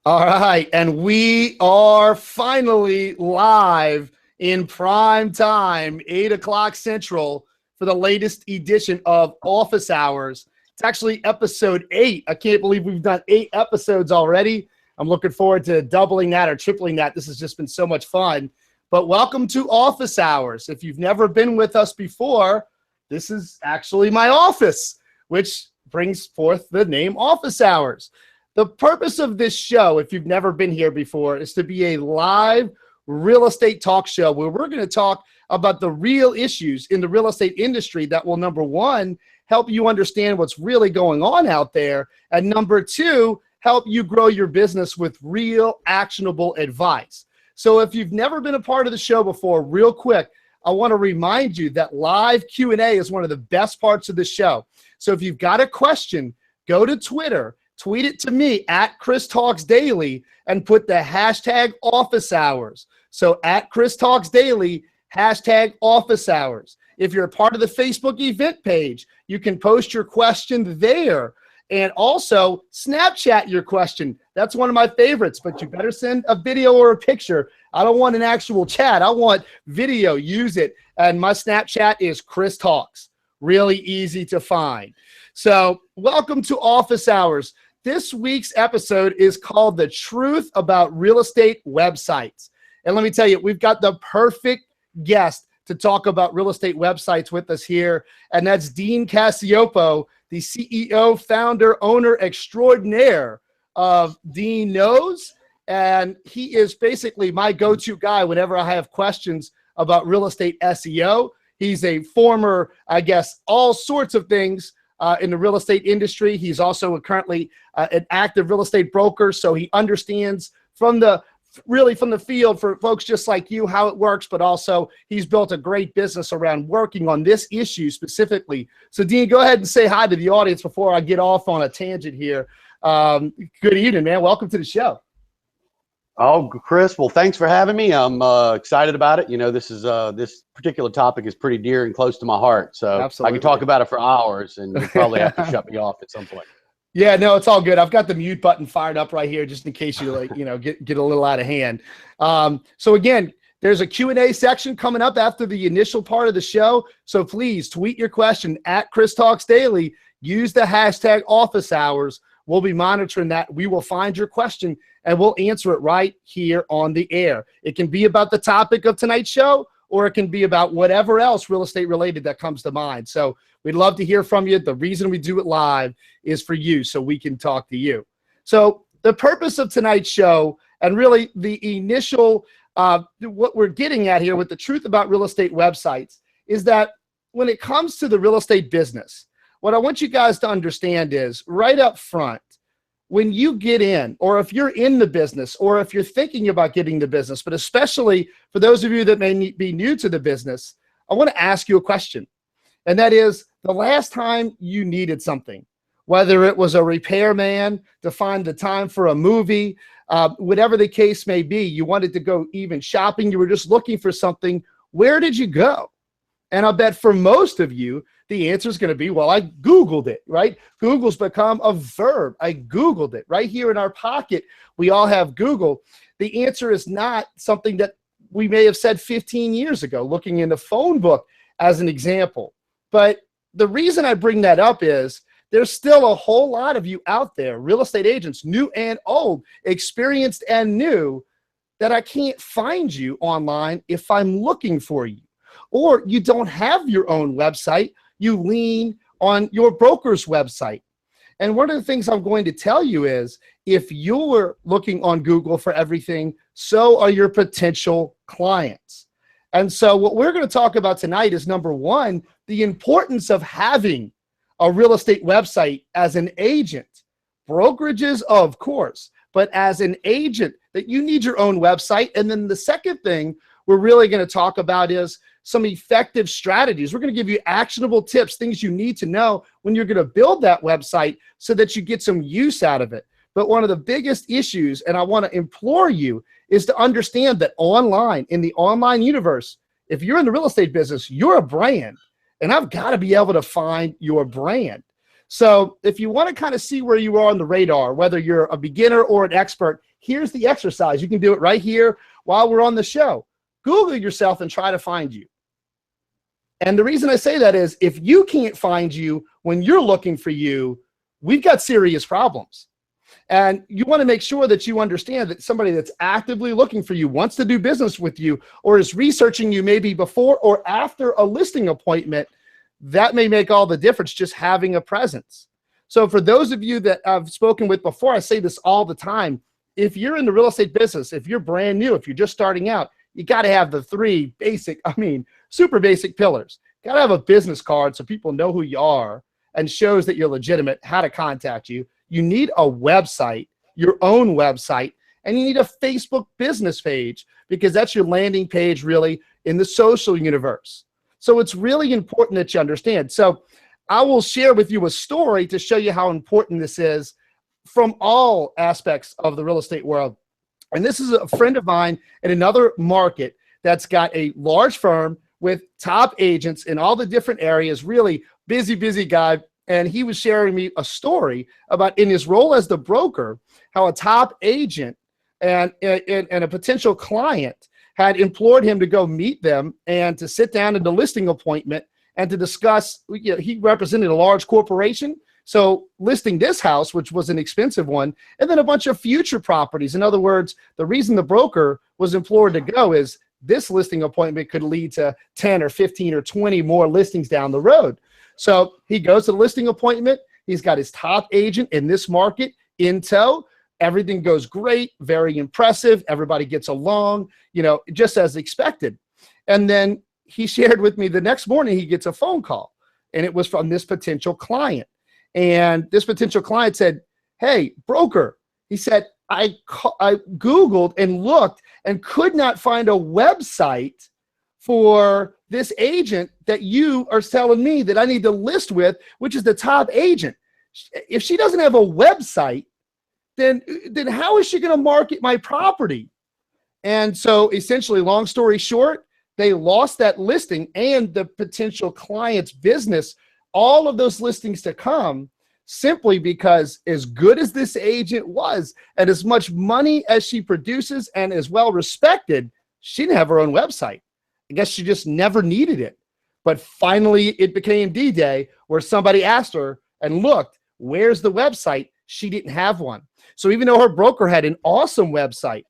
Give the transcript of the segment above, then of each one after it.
All right, and we are finally live in prime time, 8 o'clock Central, for the latest edition of Office Hours. It's actually episode 8. I can't believe we've done 8 episodes already. I'm looking forward to doubling that or tripling that. This has just been so much fun. But welcome to Office Hours. If you've never been with us before, this is actually my office, which brings forth the name Office Hours. The purpose of this show, if you've never been here before, is to be a live real estate talk show where we're going to talk about the real issues in the real estate industry that will, number one, help you understand what's really going on out there, and number two, help you grow your business with real actionable advice. So if you've never been a part of the show before, real quick, I want to remind you that live Q&A is one of the best parts of the show. So if you've got a question, go to Twitter, tweet it to me at Chris Talks Daily and put the hashtag office hours. So at Chris Talks Daily, hashtag office hours. If you're a part of the Facebook event page, you can post your question there. And also Snapchat your question. That's one of my favorites, but you better send a video or a picture. I don't want an actual chat. I want video. Use it. And my Snapchat is Chris Talks. Really easy to find. So welcome to Office Hours. This week's episode is called The Truth About Real Estate Websites. And let me tell you, we've got the perfect guest to talk about real estate websites with us here. And that's Dean Cacioppo, the CEO, founder, owner extraordinaire of Dean Knows. And he is basically my go-to guy whenever I have questions about real estate SEO. He's a former, I guess, all sorts of things in the real estate industry. He's also currently an active real estate broker, so he understands from the field for folks just like you how it works, but also he's built a great business around working on this issue specifically. So Dean, go ahead and say hi to the audience before I get off on a tangent here. Good evening, man. Welcome to the show. Oh, Chris, well, thanks for having me. I'm excited about it. You know, this particular topic is pretty dear and close to my heart. So Absolutely. I can talk about it for hours, and you probably have to shut me off at some point. Yeah, no, it's all good. I've got the mute button fired up right here just in case you get a little out of hand. So again, there's a Q&A section coming up after the initial part of the show. So please tweet your question at Chris Talks Daily. Use the hashtag office hours. We'll be monitoring that. We will find your question and we'll answer it right here on the air. It can be about the topic of tonight's show, or it can be about whatever else real estate related that comes to mind. So we'd love to hear from you. The reason we do it live is for you, so we can talk to you. So the purpose of tonight's show, and really the initial, what we're getting at here with the truth about real estate websites, is that when it comes to the real estate business, what I want you guys to understand is right up front, when you get in, or if you're in the business, or if you're thinking about getting the business, but especially for those of you that may be new to the business, I want to ask you a question. And that is, the last time you needed something, whether it was a repairman to find the time for a movie, whatever the case may be, you wanted to go even shopping, you were just looking for something, where did you go? And I'll bet for most of you, the answer is going to be, well, I Googled it, right? Google's become a verb. I Googled it. Right here in our pocket, we all have Google. The answer is not something that we may have said 15 years ago, looking in the phone book as an example. But the reason I bring that up is there's still a whole lot of you out there, real estate agents, new and old, experienced and new, that I can't find you online if I'm looking for you. Or you don't have your own website, you lean on your broker's website. And one of the things I'm going to tell you is, if you're looking on Google for everything, so are your potential clients. And so what we're going to talk about tonight is, number one, the importance of having a real estate website as an agent. Brokerages, of course, but as an agent, that you need your own website. And then the second thing we're really going to talk about is some effective strategies. We're going to give you actionable tips, things you need to know when you're going to build that website so that you get some use out of it. But one of the biggest issues, and I want to implore you, is to understand that online, in the online universe, if you're in the real estate business, you're a brand, and I've got to be able to find your brand. So if you want to kind of see where you are on the radar, whether you're a beginner or an expert, here's the exercise. You can do it right here while we're on the show. Google yourself and try to find you. And the reason I say that is if you can't find you when you're looking for you, we've got serious problems. And you want to make sure that you understand that somebody that's actively looking for you, wants to do business with you, or is researching you maybe before or after a listing appointment, that may make all the difference, just having a presence. So for those of you that I've spoken with before, I say this all the time. If you're in the real estate business, if you're brand new, if you're just starting out, you got to have the three basic, super basic pillars. Got to have a business card so people know who you are and shows that you're legitimate, how to contact you. You need a website, your own website, and you need a Facebook business page because that's your landing page really in the social universe. So it's really important that you understand. So I will share with you a story to show you how important this is from all aspects of the real estate world. And this is a friend of mine in another market that's got a large firm with top agents in all the different areas, really busy guy. And he was sharing me a story about in his role as the broker, how a top agent and a potential client had implored him to go meet them and to sit down at the listing appointment and to discuss, he represented a large corporation. So listing this house, which was an expensive one, and then a bunch of future properties. In other words, the reason the broker was implored to go is this listing appointment could lead to 10 or 15 or 20 more listings down the road. So he goes to the listing appointment. He's got his top agent in this market in tow. Everything goes great, very impressive. Everybody gets along, just as expected. And then he shared with me the next morning, he gets a phone call, and it was from this potential client. And this potential client said, "Hey, broker," he said, I Googled and looked and could not find a website for this agent that you are telling me that I need to list with, which is the top agent. If she doesn't have a website, then how is she going to market my property?" And so essentially, long story short, they lost that listing and the potential client's business, all of those listings to come, simply because as good as this agent was and as much money as she produces and as well respected, she didn't have her own website. I guess she just never needed it. But finally, it became D-Day where somebody asked her and looked, where's the website? She didn't have one. So even though her broker had an awesome website,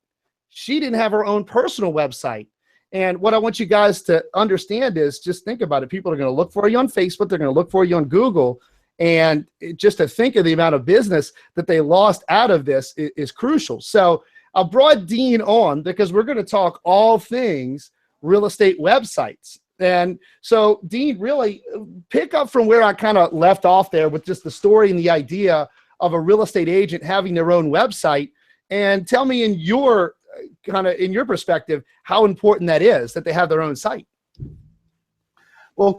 she didn't have her own personal website. And what I want you guys to understand is just think about it. People are going to look for you on Facebook. They're going to look for you on Google. And just to think of the amount of business that they lost out of this is crucial. So I brought Dean on because we're going to talk all things real estate websites. And so Dean, really pick up from where I kind of left off there with just the story and the idea of a real estate agent having their own website, and tell me in your perspective, how important that is that they have their own site. Well,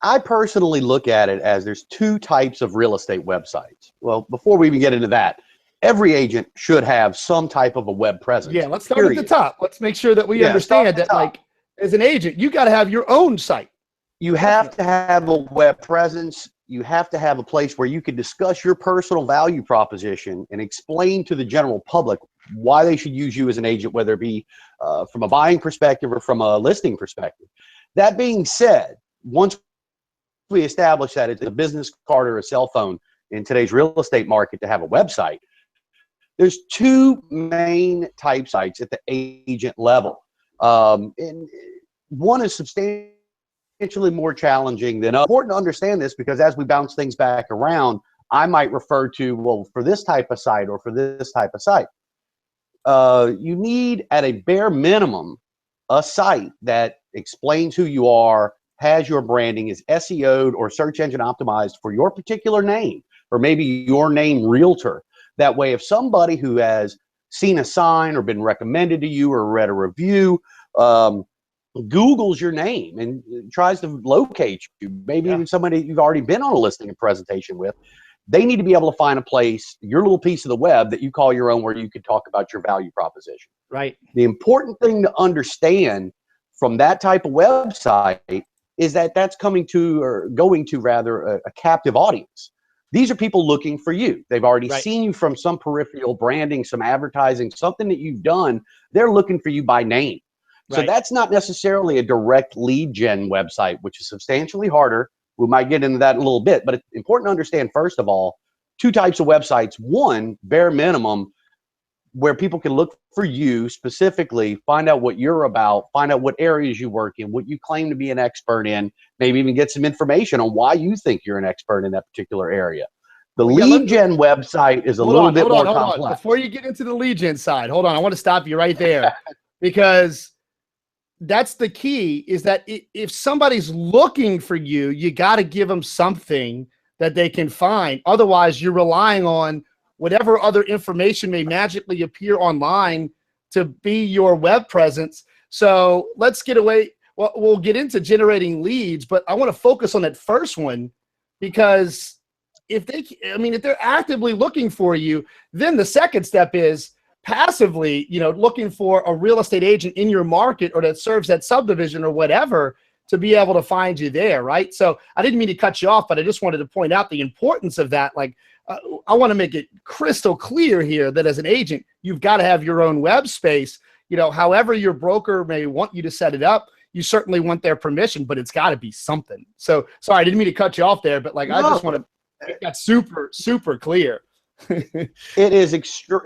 I personally look at it as there's two types of real estate websites. Well, before we even get into that, every agent should have some type of a web presence. Yeah, let's start at the top. Let's make sure that we understand that, like, as an agent, you got to have your own site. You have to have a web presence. You have to have a place where you can discuss your personal value proposition and explain to the general public why they should use you as an agent, whether it be from a buying perspective or from a listing perspective. That being said, once we establish that it's a business card or a cell phone in today's real estate market to have a website, there's two main type sites at the agent level. And one is substantially more challenging than others. It's important to understand this because as we bounce things back around, I might refer to, well, for this type of site or for this type of site. You need, at a bare minimum, a site that explains who you are, has your branding, is SEO'd or search engine optimized for your particular name, or maybe your name realtor. That way, if somebody who has seen a sign or been recommended to you or read a review, Googles your name and tries to locate you, maybe even somebody you've already been on a listing and presentation with, they need to be able to find a place, your little piece of the web that you call your own, where you can talk about your value proposition. Right. The important thing to understand from that type of website is that that's coming to, or going to rather, a captive audience. These are people looking for you. They've already Right. seen you from some peripheral branding, some advertising, something that you've done. They're looking for you by name. So Right. that's not necessarily a direct lead gen website, which is substantially harder. We might get into that in a little bit, but it's important to understand, first of all, two types of websites. One, bare minimum, where people can look for you specifically, find out what you're about, find out what areas you work in, what you claim to be an expert in, maybe even get some information on why you think you're an expert in that particular area. The Well, yeah, lead gen website is a little bit more complex. Before you get into the lead gen side, hold on. I want to stop you right there because that's the key, is that if somebody's looking for you, you got to give them something that they can find. Otherwise, you're relying on whatever other information may magically appear online to be your web presence. So let's get away. Well, we'll get into generating leads, but I want to focus on that first one, because if they're actively looking for you, then the second step is passively, looking for a real estate agent in your market or that serves that subdivision or whatever to be able to find you there, right? So I didn't mean to cut you off, but I just wanted to point out the importance of that. Like, I want to make it crystal clear here that as an agent, you've got to have your own web space. However your broker may want you to set it up, you certainly want their permission, but it's got to be something. So sorry, I didn't mean to cut you off there, but I just want to make that super, super clear. It is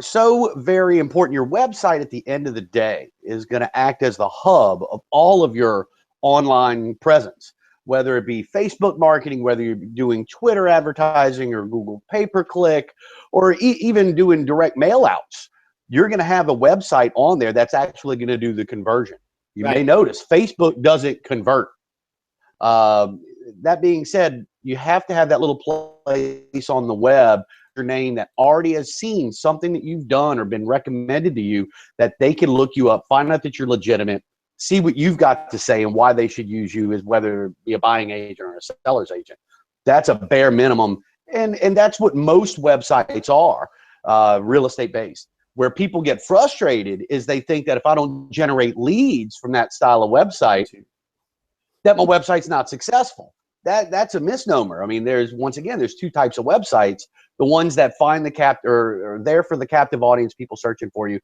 so very important. Your website at the end of the day is going to act as the hub of all of your online presence, whether it be Facebook marketing, whether you're doing Twitter advertising or Google pay-per-click, or even doing direct mail outs. You're going to have a website on there that's actually going to do the conversion. You may notice Facebook doesn't convert. That being said, you have to have that little place on the web, your name, that already has seen something that you've done or been recommended to you, that they can look you up, find out that you're legitimate, see what you've got to say and why they should use you, as whether it be a buying agent or a seller's agent. That's a bare minimum. And that's what most websites are, real estate based. Where people get frustrated is they think that if I don't generate leads from that style of website, that my website's not successful. That's a misnomer. I mean, there's two types of websites. The ones that find the or are there for the captive audience, people searching for you.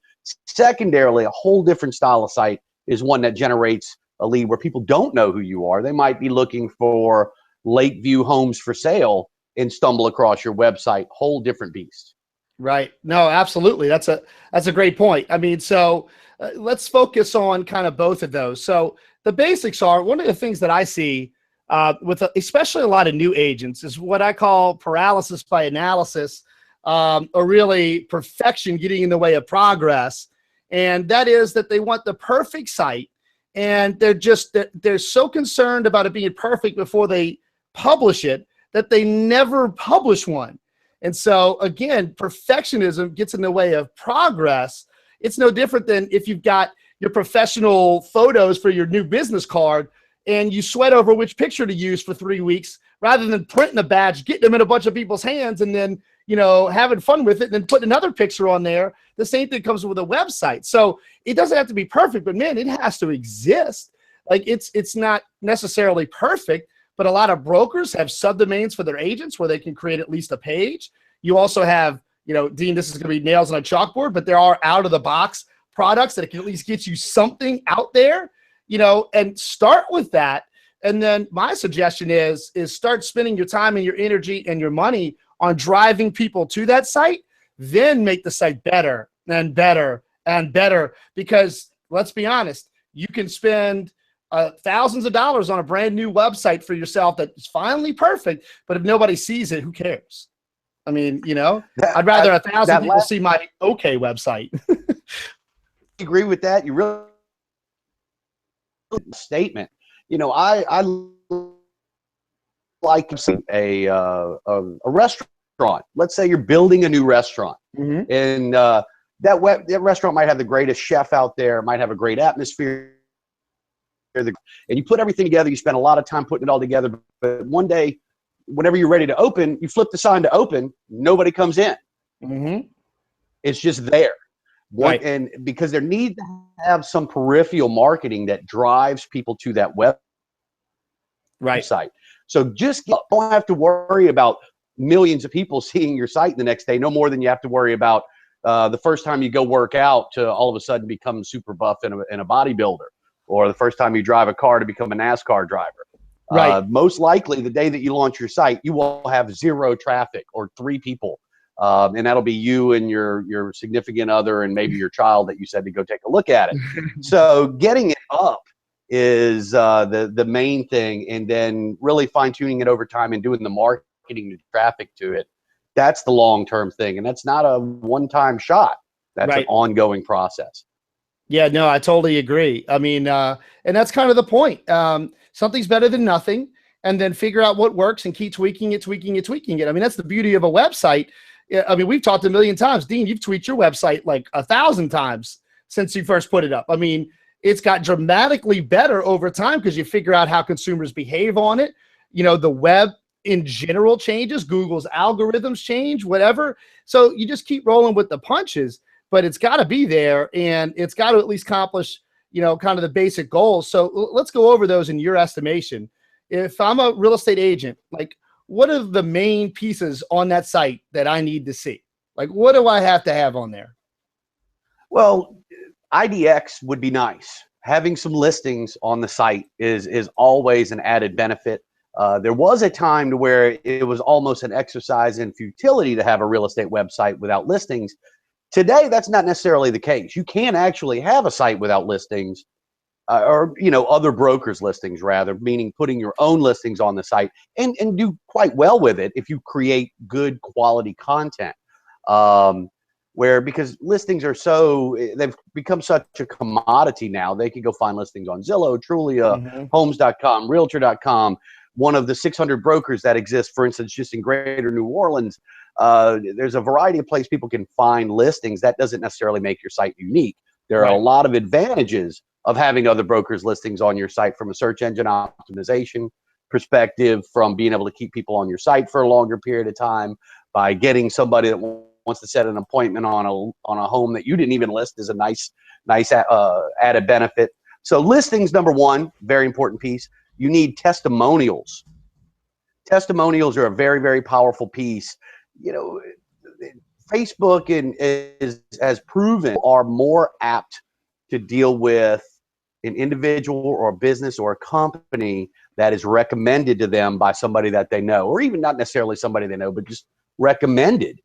Secondarily, a whole different style of site is one that generates a lead where people don't know who you are. They might be looking for Lakeview homes for sale and stumble across your website. Whole different beast. Right. No, absolutely. That's a great point. I mean, so let's focus on kind of both of those. So the basics are, one of the things that I see with especially a lot of new agents is what I call paralysis by analysis, or really perfection getting in the way of progress. And that is that they want the perfect site, and they're so concerned about it being perfect before they publish it that they never publish one. And so again, perfectionism gets in the way of progress. It's no different than if you've got your professional photos for your new business card and you sweat over which picture to use for 3 weeks, rather than printing a badge, getting them in a bunch of people's hands, and then, having fun with it, and then putting another picture on there. The same thing comes with a website. So it doesn't have to be perfect, but man, it has to exist. Like it's not necessarily perfect, but a lot of brokers have subdomains for their agents where they can create at least a page. You also have, Dean, this is going to be nails on a chalkboard, but there are out of the box products that can at least get you something out there, and start with that. And then my suggestion is start spending your time and your energy and your money on driving people to that site, then make the site better and better and better. Because let's be honest, you can spend thousands of dollars on a brand new website for yourself that is finally perfect, but if nobody sees it, who cares? I mean, I'd rather 1,000 people see my okay website. Agree with that. You really statement. I like a restaurant. Let's say you're building a new restaurant, and that restaurant might have the greatest chef out there, might have a great atmosphere, and you put everything together. You spend a lot of time putting it all together, but one day, whenever you're ready to open, you flip the sign to open. Nobody comes in. It's just there. Right. And because there needs to have some peripheral marketing that drives people to that web Right. website. So don't have to worry about millions of people seeing your site the next day, no more than you have to worry about the first time you go work out to all of a sudden become super buff and a bodybuilder, or the first time you drive a car to become a NASCAR driver. Right. Most likely the day that you launch your site, you will have 0 traffic or 3 people. And that'll be you and your significant other and maybe your child that you said to go take a look at it. So getting it up is the main thing, and then really fine-tuning it over time and doing the marketing and traffic to it. That's the long-term thing, and that's not a one-time shot. That's an ongoing process. Yeah, no, I totally agree. I mean, and that's kind of the point. Something's better than nothing, and then figure out what works and keep tweaking it. I mean, that's the beauty of a website. I mean, we've talked a million times. Dean, you've tweaked your website like 1,000 times since you first put it up. I mean, it's got dramatically better over time because you figure out how consumers behave on it. You know, the web in general changes, Google's algorithms change, whatever. So you just keep rolling with the punches, but it's got to be there, and it's got to at least accomplish, you know, kind of the basic goals. So let's go over those in your estimation. If I'm a real estate agent, like, what are the main pieces on that site that I need to see? Like, what do I have to have on there? Well, IDX would be nice. Having some listings on the site is always an added benefit. There was a time to where it was almost an exercise in futility to have a real estate website without listings. Today, that's not necessarily the case. You can actually have a site without listings, or, you know, other brokers' listings rather, meaning putting your own listings on the site and do quite well with it if you create good quality content. Because listings are they've become such a commodity now. They can go find listings on Zillow, Trulia, Homes.com, Realtor.com. One of the 600 brokers that exist, for instance, just in Greater New Orleans, there's a variety of places people can find listings. That doesn't necessarily make your site unique. There are a lot of advantages of having other brokers' listings on your site from a search engine optimization perspective, from being able to keep people on your site for a longer period of time, by getting somebody that wants to set an appointment on a home that you didn't even list is a nice added benefit. So listings, number one, very important piece. You need testimonials. Testimonials are a very, very powerful piece. You know, Facebook has proven are more apt to deal with an individual or a business or a company that is recommended to them by somebody that they know, or even not necessarily somebody they know, but just recommended.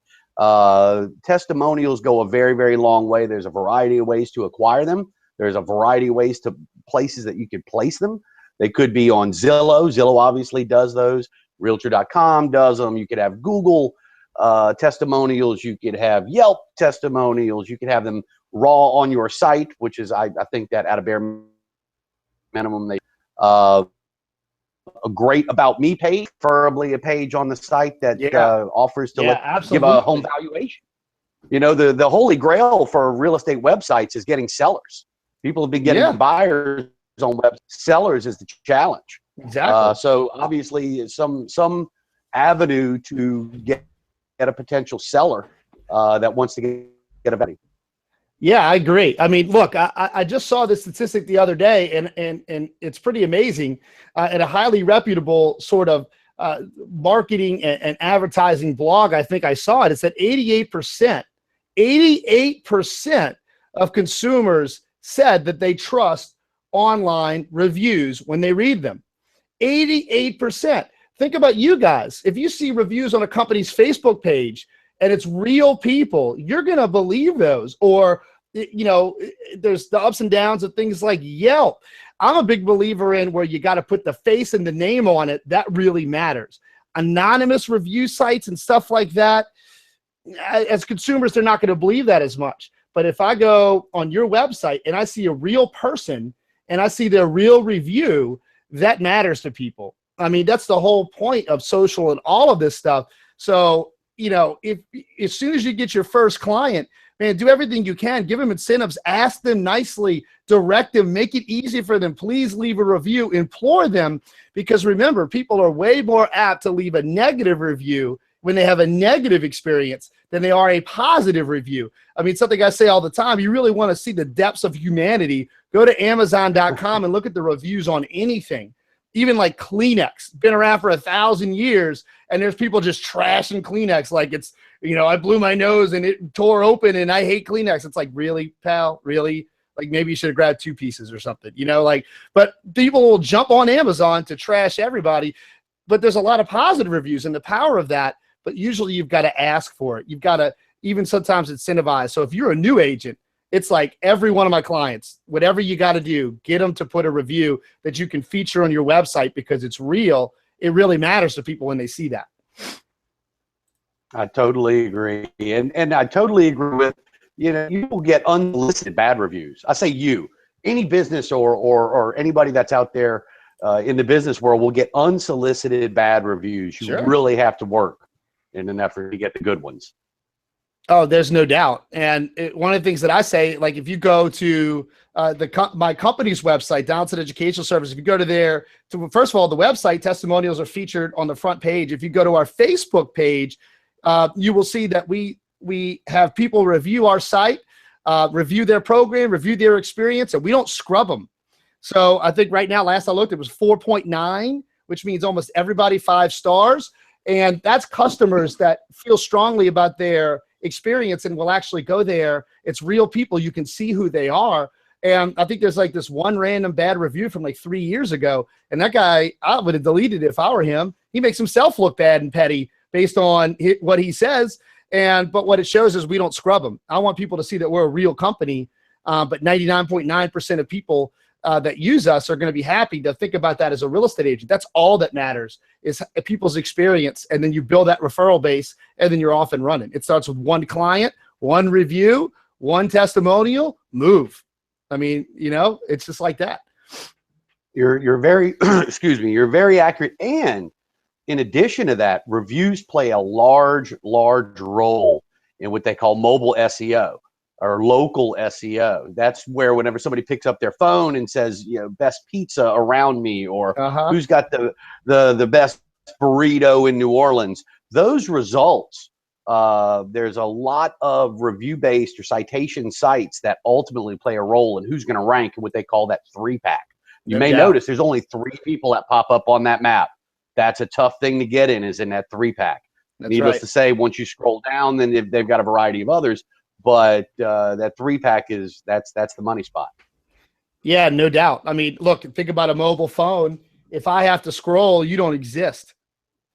Testimonials go a very, very long way. There's a variety of ways to acquire them. There's a variety of ways to places that you could place them. They could be on Zillow. Zillow obviously does those. Realtor.com does them. You could have Google testimonials. You could have Yelp testimonials. You could have them raw on your site, which is, I think that at a bare minimum, they a great About Me page, preferably a page on the site that offers to give a home valuation. You know, the holy grail for real estate websites is getting sellers. People have been getting buyers on web. Sellers is the challenge. Exactly. So obviously some avenue to get a potential seller that wants to get a value. Yeah, I agree. I mean, look, I just saw this statistic the other day, and it's pretty amazing. At a highly reputable sort of marketing and advertising blog, I think I saw it. It said 88% of consumers said that they trust online reviews when they read them. 88%. Think about you guys. If you see reviews on a company's Facebook page and it's real people, you're going to believe those. Or, you know, there's the ups and downs of things like Yelp. I'm a big believer in where you got to put the face and the name on it. That really matters. Anonymous review sites and stuff like that, as consumers, they're not going to believe that as much. But if I go on your website and I see a real person and I see their real review, that matters to people. I mean, that's the whole point of social and all of this stuff. So, you know, if as soon as you get your first client, man, do everything you can. Give them incentives. Ask them nicely. Direct them. Make it easy for them. Please leave a review. Implore them, because remember, people are way more apt to leave a negative review when they have a negative experience than they are a positive review. I mean, something I say all the time, you really want to see the depths of humanity, go to Amazon.com and look at the reviews on anything. even like Kleenex, been around for 1,000 years, and there's people just trashing Kleenex like it's, I blew my nose and it tore open and I hate Kleenex. It's like, really, pal? Really? Like, maybe you should have grabbed 2 pieces or something, but people will jump on Amazon to trash everybody. But there's a lot of positive reviews and the power of that. But usually you've got to ask for it. You've got to even sometimes incentivize. So if you're a new agent, it's like every one of my clients, whatever you got to do, get them to put a review that you can feature on your website because it's real. It really matters to people when they see that. I totally agree. And I totally agree with, you will get unsolicited bad reviews. I say any business or anybody that's out there in the business world will get unsolicited bad reviews. You really have to work in an effort to get the good ones. Oh, there's no doubt. And one of the things that I say, like if you go to my company's website, Donaldson Educational Service, if you go to there, first of all, the website testimonials are featured on the front page. If you go to our Facebook page, you will see that we have people review our site, review their program, review their experience, and we don't scrub them. So I think right now, last I looked, it was 4.9, which means almost everybody 5 stars. And that's customers that feel strongly about their experience and will actually go there. It's real people. You can see who they are. And I think there's like this one random bad review from like 3 years ago. And that guy, I would have deleted it if I were him. He makes himself look bad and petty based on what he says. But what it shows is we don't scrub them. I want people to see that we're a real company. But 99.9% of people that use us are going to be happy to think about that as a real estate agent. That's all that matters is people's experience. And then you build that referral base and then you're off and running. It starts with one client, one review, one testimonial, move. I mean, it's just like that. You're very, excuse me, you're very accurate. And in addition to that, reviews play a large role in what they call mobile SEO. Or local SEO. That's where whenever somebody picks up their phone and says, best pizza around me, or who's got the best burrito in New Orleans, those results, there's a lot of review-based or citation sites that ultimately play a role in who's going to rank in what they call that 3-pack. You may notice there's only 3 people that pop up on that map. That's a tough thing to get in, is in that 3-pack. Needless to say, once you scroll down, then they've got a variety of others. But that 3-pack that's the money spot. Yeah, no doubt. I mean, look, think about a mobile phone. If I have to scroll, you don't exist.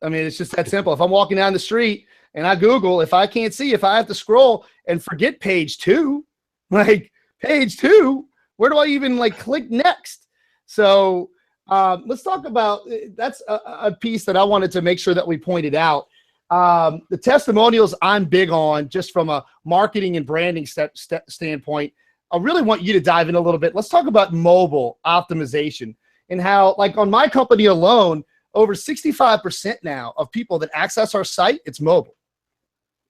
I mean, it's just that simple. If I'm walking down the street and I Google, if I can't see, if I have to scroll and forget page 2, like page 2, where do I even click next? So let's talk about, that's a piece that I wanted to make sure that we pointed out. The testimonials I'm big on just from a marketing and branding standpoint. I really want you to dive in a little bit. Let's talk about mobile optimization and how, on my company alone, over 65% now of people that access our site, it's mobile,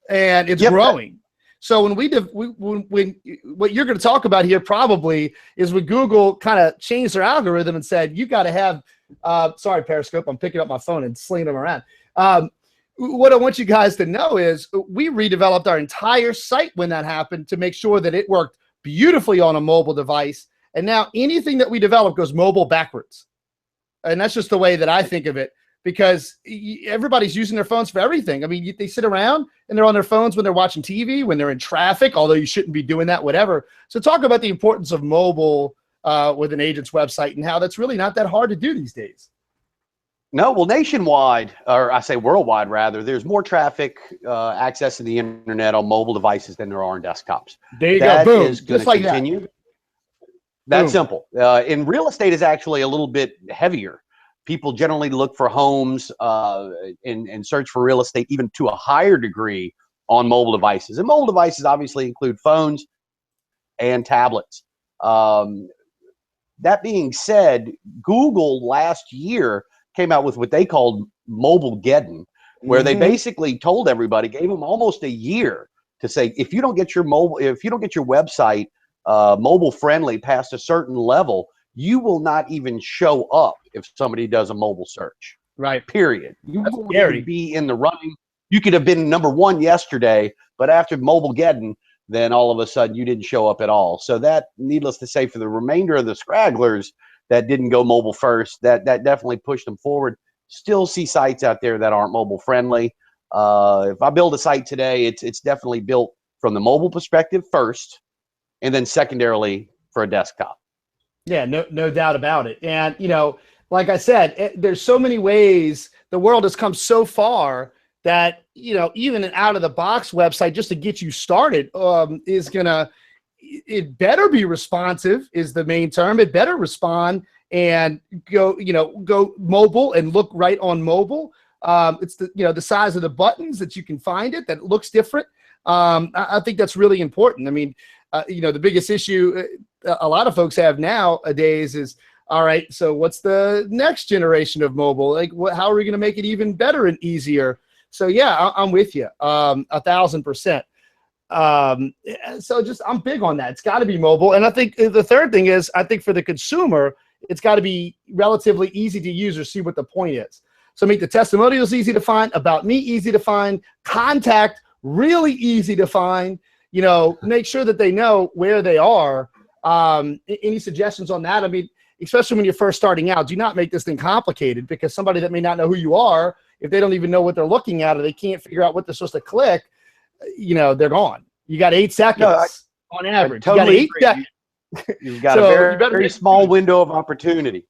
and it's growing. So when when what you're going to talk about here probably is when Google kind of changed their algorithm and said, you got to have, sorry, Periscope, I'm picking up my phone and slinging them around. What I want you guys to know is we redeveloped our entire site when that happened to make sure that it worked beautifully on a mobile device. And now anything that we develop goes mobile backwards. And that's just the way that I think of it, because everybody's using their phones for everything. I mean, they sit around and they're on their phones when they're watching TV, when they're in traffic, although you shouldn't be doing that, whatever. So talk about the importance of mobile with an agent's website and how that's really not that hard to do these days. No, well, nationwide, or I say worldwide rather, there's more traffic accessing the internet on mobile devices than there are on desktops. There you go. Boom. Is going to continue. That. That's simple. In real estate is actually a little bit heavier. People generally look for homes and search for real estate even to a higher degree on mobile devices. And mobile devices obviously include phones and tablets. That being said, Google last year came out with what they called Mobile-geddon, where they basically told everybody, gave them almost a year to say, if you don't get your website mobile friendly past a certain level, you will not even show up if somebody does a mobile search. Right. Period. You won't even be in the running. You could have been #1 yesterday, but after Mobile-geddon, then all of a sudden you didn't show up at all. So that, needless to say, for the remainder of the scragglers, that didn't go mobile first. That definitely pushed them forward. Still see sites out there that aren't mobile friendly. If I build a site today, it's definitely built from the mobile perspective first, and then secondarily for a desktop. Yeah, no doubt about it. And, like I said, there's so many ways the world has come so far that, even an out of the box website just to get you started it better be responsive is the main term. It better respond and go mobile and look right on mobile. It's the size of the buttons that you can find it that looks different. I think that's really important. I mean, the biggest issue a lot of folks have nowadays is, all right, so what's the next generation of mobile? Like, how are we going to make it even better and easier? So yeah, I'm with you 1,000%. So I'm big on that. It's got to be mobile. And I think the third thing is, I think for the consumer, it's got to be relatively easy to use or see what the point is. So make the testimonials easy to find, about me easy to find, contact really easy to find, make sure that they know where they are. Any suggestions on that? I mean, especially when you're first starting out, do not make this thing complicated, because somebody that may not know who you are, if they don't even know what they're looking at or they can't figure out what they're supposed to click, they're gone. You got 8 seconds on average. Totally you got 8 seconds. You've got So a very small window of opportunity.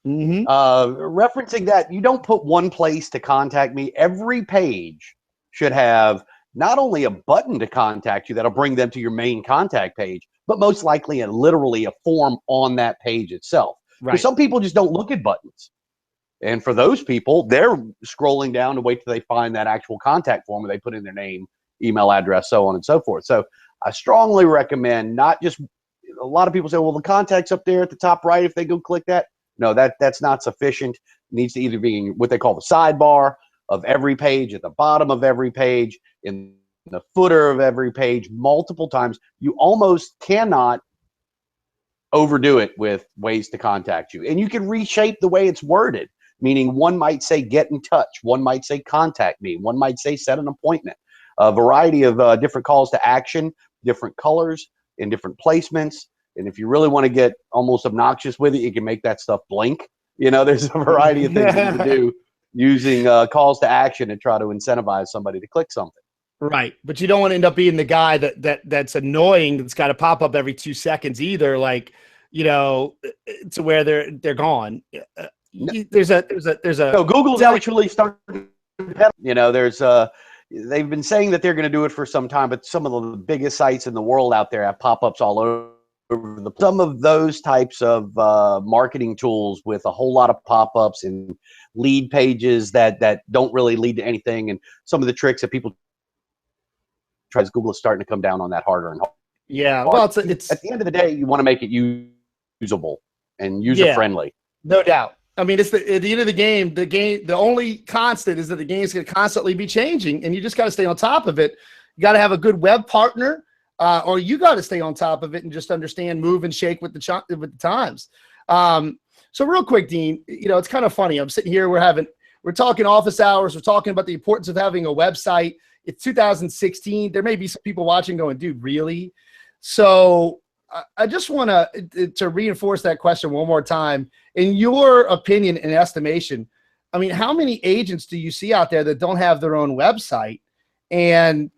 Mm-hmm. Referencing that, you don't put one place to contact me. Every page should have not only a button to contact you that'll bring them to your main contact page, but most likely literally a form on that page itself. Right. Because some people just don't look at buttons. And for those people, they're scrolling down to wait till they find that actual contact form where they put in their name, email address, so on and so forth. So I strongly recommend not just, a lot of people say, well, the contact's up there at the top right if they go click that. No, that's not sufficient. It needs to either be in what they call the sidebar of every page, at the bottom of every page, in the footer of every page, multiple times. You almost cannot overdo it with ways to contact you. And you can reshape the way it's worded, meaning one might say get in touch, one might say contact me, one might say set an appointment. A variety of different calls to action, different colors, in different placements. And if you really want to get almost obnoxious with it, you can make that stuff blink. There's a variety of things that you can do using calls to action to try to incentivize somebody to click something. Right. But you don't want to end up being the guy that's annoying, that's got to pop up every 2 seconds either, like, to where they're gone. There's a No, Google's actually starting to they've been saying that they're going to do it for some time, but some of the biggest sites in the world out there have pop-ups all over some of those types of marketing tools with a whole lot of pop-ups and lead pages that don't really lead to anything. And some of the tricks that people try, Google is starting to come down on that harder and harder. Yeah. Well, it's at the end of the day, you want to make it usable and user-friendly. No doubt. I mean, at the end of the game, the only constant is that the game's going to constantly be changing, and you just got to stay on top of it. You got to have a good web partner, or you got to stay on top of it and just understand, move and shake with the times. So real quick, Dean, it's kind of funny. I'm sitting here, we're talking office hours. We're talking about the importance of having a website. It's 2016. There may be some people watching going, dude, really? So I just want to reinforce that question one more time. In your opinion and estimation, I mean, how many agents do you see out there that don't have their own website? And,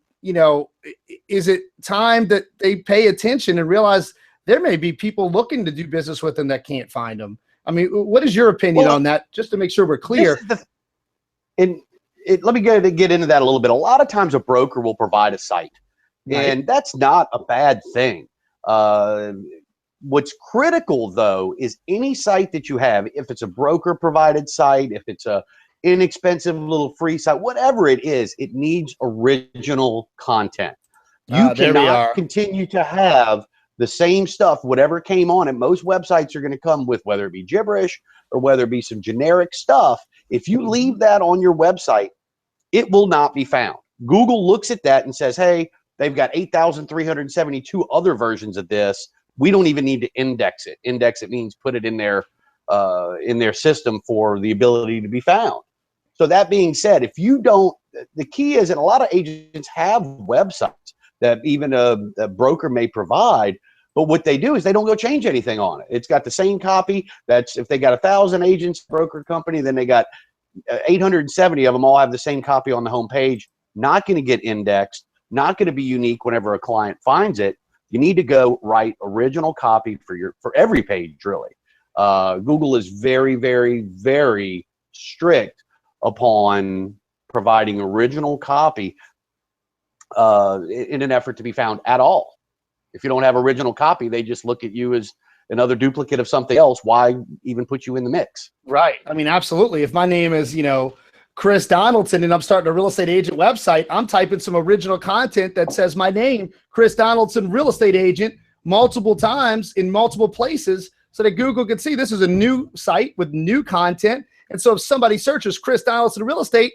is it time that they pay attention and realize there may be people looking to do business with them that can't find them? I mean, what is your opinion on that, just to make sure we're clear? Let me get into that a little bit. A lot of times a broker will provide a site, right, and that's not a bad thing. What's critical, though, is any site that you have, if it's a broker provided site, if it's a inexpensive little free site, whatever it is, it needs original content. You cannot continue to have the same stuff, whatever came on it. Most websites are going to come with, whether it be gibberish or whether it be some generic stuff. If you leave that on your website, it will not be found. Google looks at that and says, hey, they've got 8,372 other versions of this. We don't even need to index it. Index it means put it in their system for the ability to be found. So that being said, if you don't, the key is, and a lot of agents have websites that even a broker may provide, But what they do is they don't go change anything on it. It's got the same copy. That's if they got 1,000 agents, broker company, then they got 870 of them all have the same copy on the home page. Not going to get indexed, not going to be unique whenever a client finds it. You need to go write original copy for every page, really. Google is very, very, very strict upon providing original copy in an effort to be found at all. If you don't have original copy, they just look at you as another duplicate of something else. Why even put you in the mix? Right. I mean, absolutely. If my name is, Chris Donaldson, and I'm starting a real estate agent website, I'm typing some original content that says my name, Chris Donaldson, real estate agent, multiple times in multiple places so that Google can see this is a new site with new content. And so if somebody searches Chris Donaldson real estate,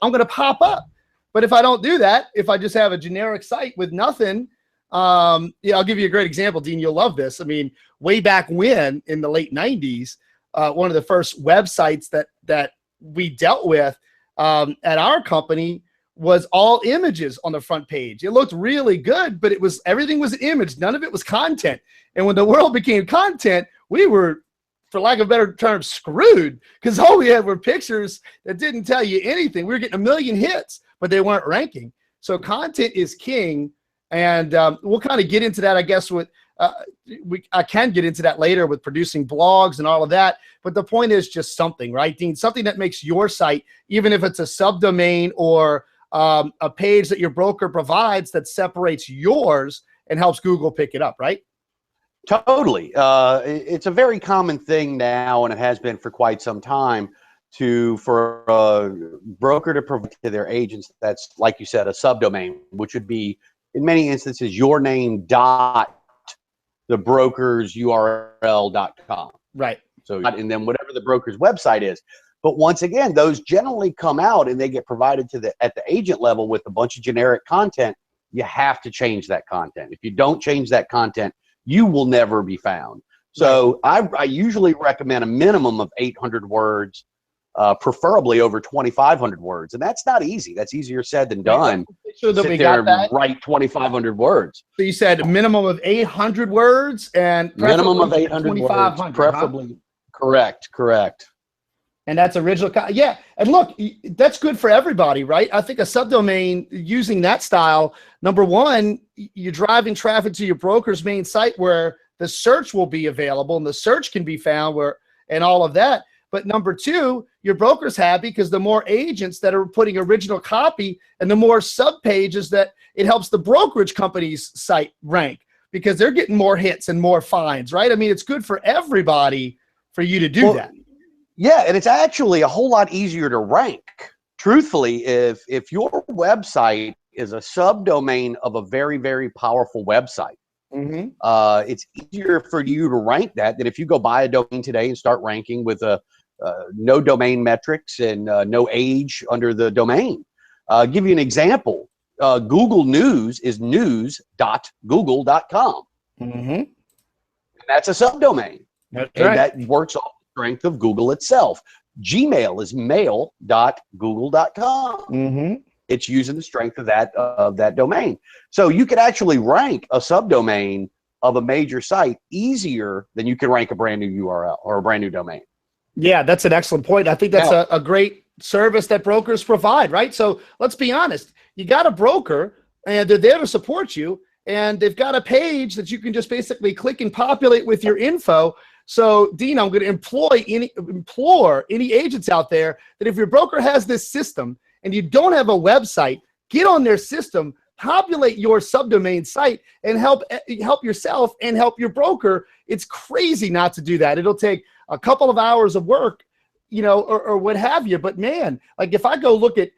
I'm going to pop up. But if I don't do that, if I just have a generic site with nothing, I'll give you a great example, Dean. You'll love this. I mean, way back when in the late 90s, one of the first websites that we dealt with at our company was all images on the front page. It looked really good, but everything was an image. None of it was content. And when the world became content, we were, for lack of a better term, screwed, because all we had were pictures that didn't tell you anything. We were getting 1 million hits, but they weren't ranking. So content is king. And we'll kind of get into that, I guess, with I can get into that later with producing blogs and all of that. But the point is just something, right, Dean? Something that makes your site, even if it's a subdomain or a page that your broker provides that separates yours and helps Google pick it up, right? Totally. It's a very common thing now, and it has been for quite some time, for a broker to provide to their agents that's, like you said, a subdomain, which would be, in many instances, your name dot the broker's URL.com. Right. So, and then whatever the broker's website is. But once again, those generally come out and they get provided at the agent level with a bunch of generic content. You have to change that content. If you don't change that content, you will never be found. So I usually recommend a minimum of 800 words, preferably over 2,500 words. And that's not easy. That's easier said than done. Sure that sit we there got that. And write 2,500 words. So you said minimum of 800 words and minimum of 800 words, preferably. Huh? Correct. And that's original. Yeah. And look, that's good for everybody, right? I think a subdomain using that style, number one, you're driving traffic to your broker's main site where the search will be available and the search can be found and all of that. But number two, your broker's happy because the more agents that are putting original copy and the more sub pages that it helps the brokerage company's site rank because they're getting more hits and more finds, right? I mean, it's good for everybody for you to do that. Yeah, and it's actually a whole lot easier to rank. Truthfully, if your website is a subdomain of a very, very powerful website, it's easier for you to rank that than if you go buy a domain today and start ranking with no domain metrics and no age under the domain. I'll give you an example. Google News is news.google.com. And that's a subdomain. That's and right. That works off the strength of Google itself. Gmail is mail.google.com. It's using the strength of that domain. So you could actually rank a subdomain of a major site easier than you can rank a brand new URL or a brand new domain. Yeah, that's an excellent point. I think that's a great service that brokers provide, right? So let's be honest. You got a broker and they're there to support you and they've got a page that you can just basically click and populate with your info. So Dean, I'm going to implore any agents out there that if your broker has this system and you don't have a website, get on their system, populate your subdomain site and help yourself and help your broker. It's crazy not to do that. It'll take a couple of hours of work, or what have you. But man, like if I go look at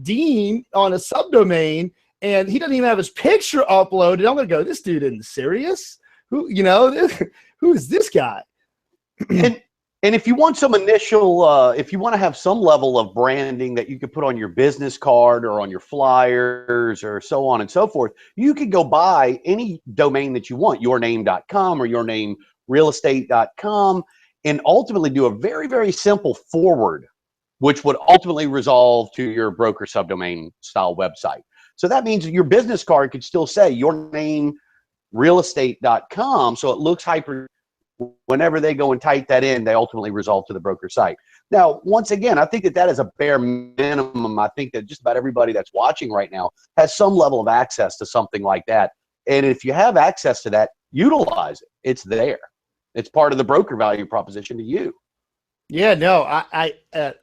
Dean on a subdomain and he doesn't even have his picture uploaded, I'm going to go, this dude isn't serious. Who is this guy? And if you want some initial, if you want to have some level of branding that you could put on your business card or on your flyers or so on and so forth, you could go buy any domain that you want, yourname.com or yournamerealestate.com, and ultimately do a very, very simple forward, which would ultimately resolve to your broker subdomain style website. So that means your business card could still say your name realestate.com, so it looks hyper. Whenever they go and type that in, they ultimately resolve to the broker site. Now, once again, I think that is a bare minimum. I think that just about everybody that's watching right now has some level of access to something like that. And if you have access to that, utilize it. It's there. It's part of the broker value proposition to you. Yeah, no, I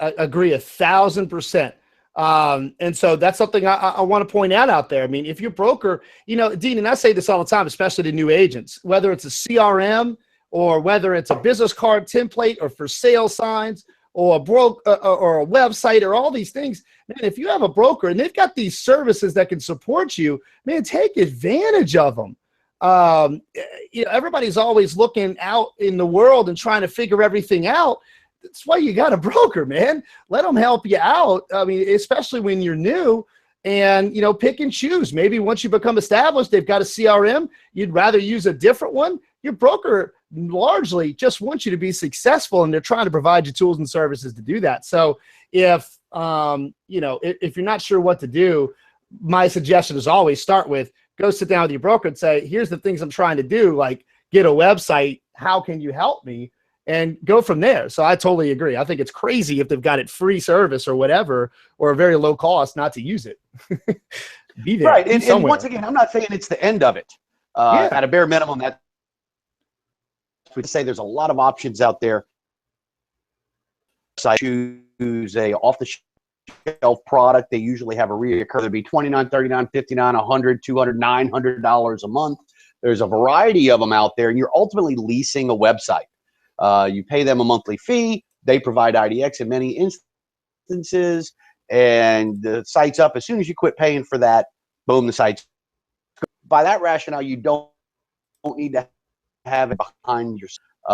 agree 1,000%. And so that's something I want to point out there. I mean, if you're a broker, Dean, and I say this all the time, especially to new agents, whether it's a CRM or whether it's a business card template or for sale signs or or a website or all these things, man, if you have a broker and they've got these services that can support you, man, take advantage of them. Everybody's always looking out in the world and trying to figure everything out. That's why you got a broker, man. Let them help you out. I mean, especially when you're new, and, pick and choose. Maybe once you become established, they've got a CRM. You'd rather use a different one. Your broker largely just wants you to be successful, and they're trying to provide you tools and services to do that. So if you're not sure what to do, my suggestion is always start with, go sit down with your broker and say, here's the things I'm trying to do, like get a website. How can you help me? And go from there. So I totally agree. I think it's crazy if they've got it free service or whatever, or a very low cost, not to use it. Be there. Right. And once again, I'm not saying it's the end of it. At a bare minimum, that would say there's a lot of options out there. So I choose a off-the-shelf product. They usually have a reoccur. There'd be $29, $39, $59, $100, $200, $900 a month. There's a variety of them out there, and you're ultimately leasing a website. You pay them a monthly fee. They provide IDX in many instances, and the site's up. As soon as you quit paying for that, boom, the site's. By that rationale, you don't need to have it behind your.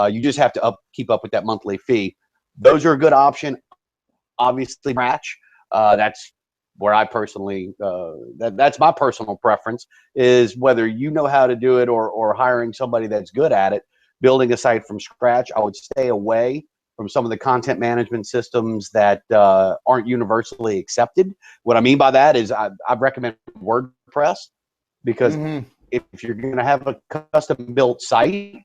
You just have to keep up with that monthly fee. Those are a good option. Obviously, match. That's where I personally. That's my personal preference. Is whether you know how to do it or hiring somebody that's good at it. Building a site from scratch, I would stay away from some of the content management systems that aren't universally accepted. What I mean by that is I recommend WordPress, because if you're going to have a custom built site,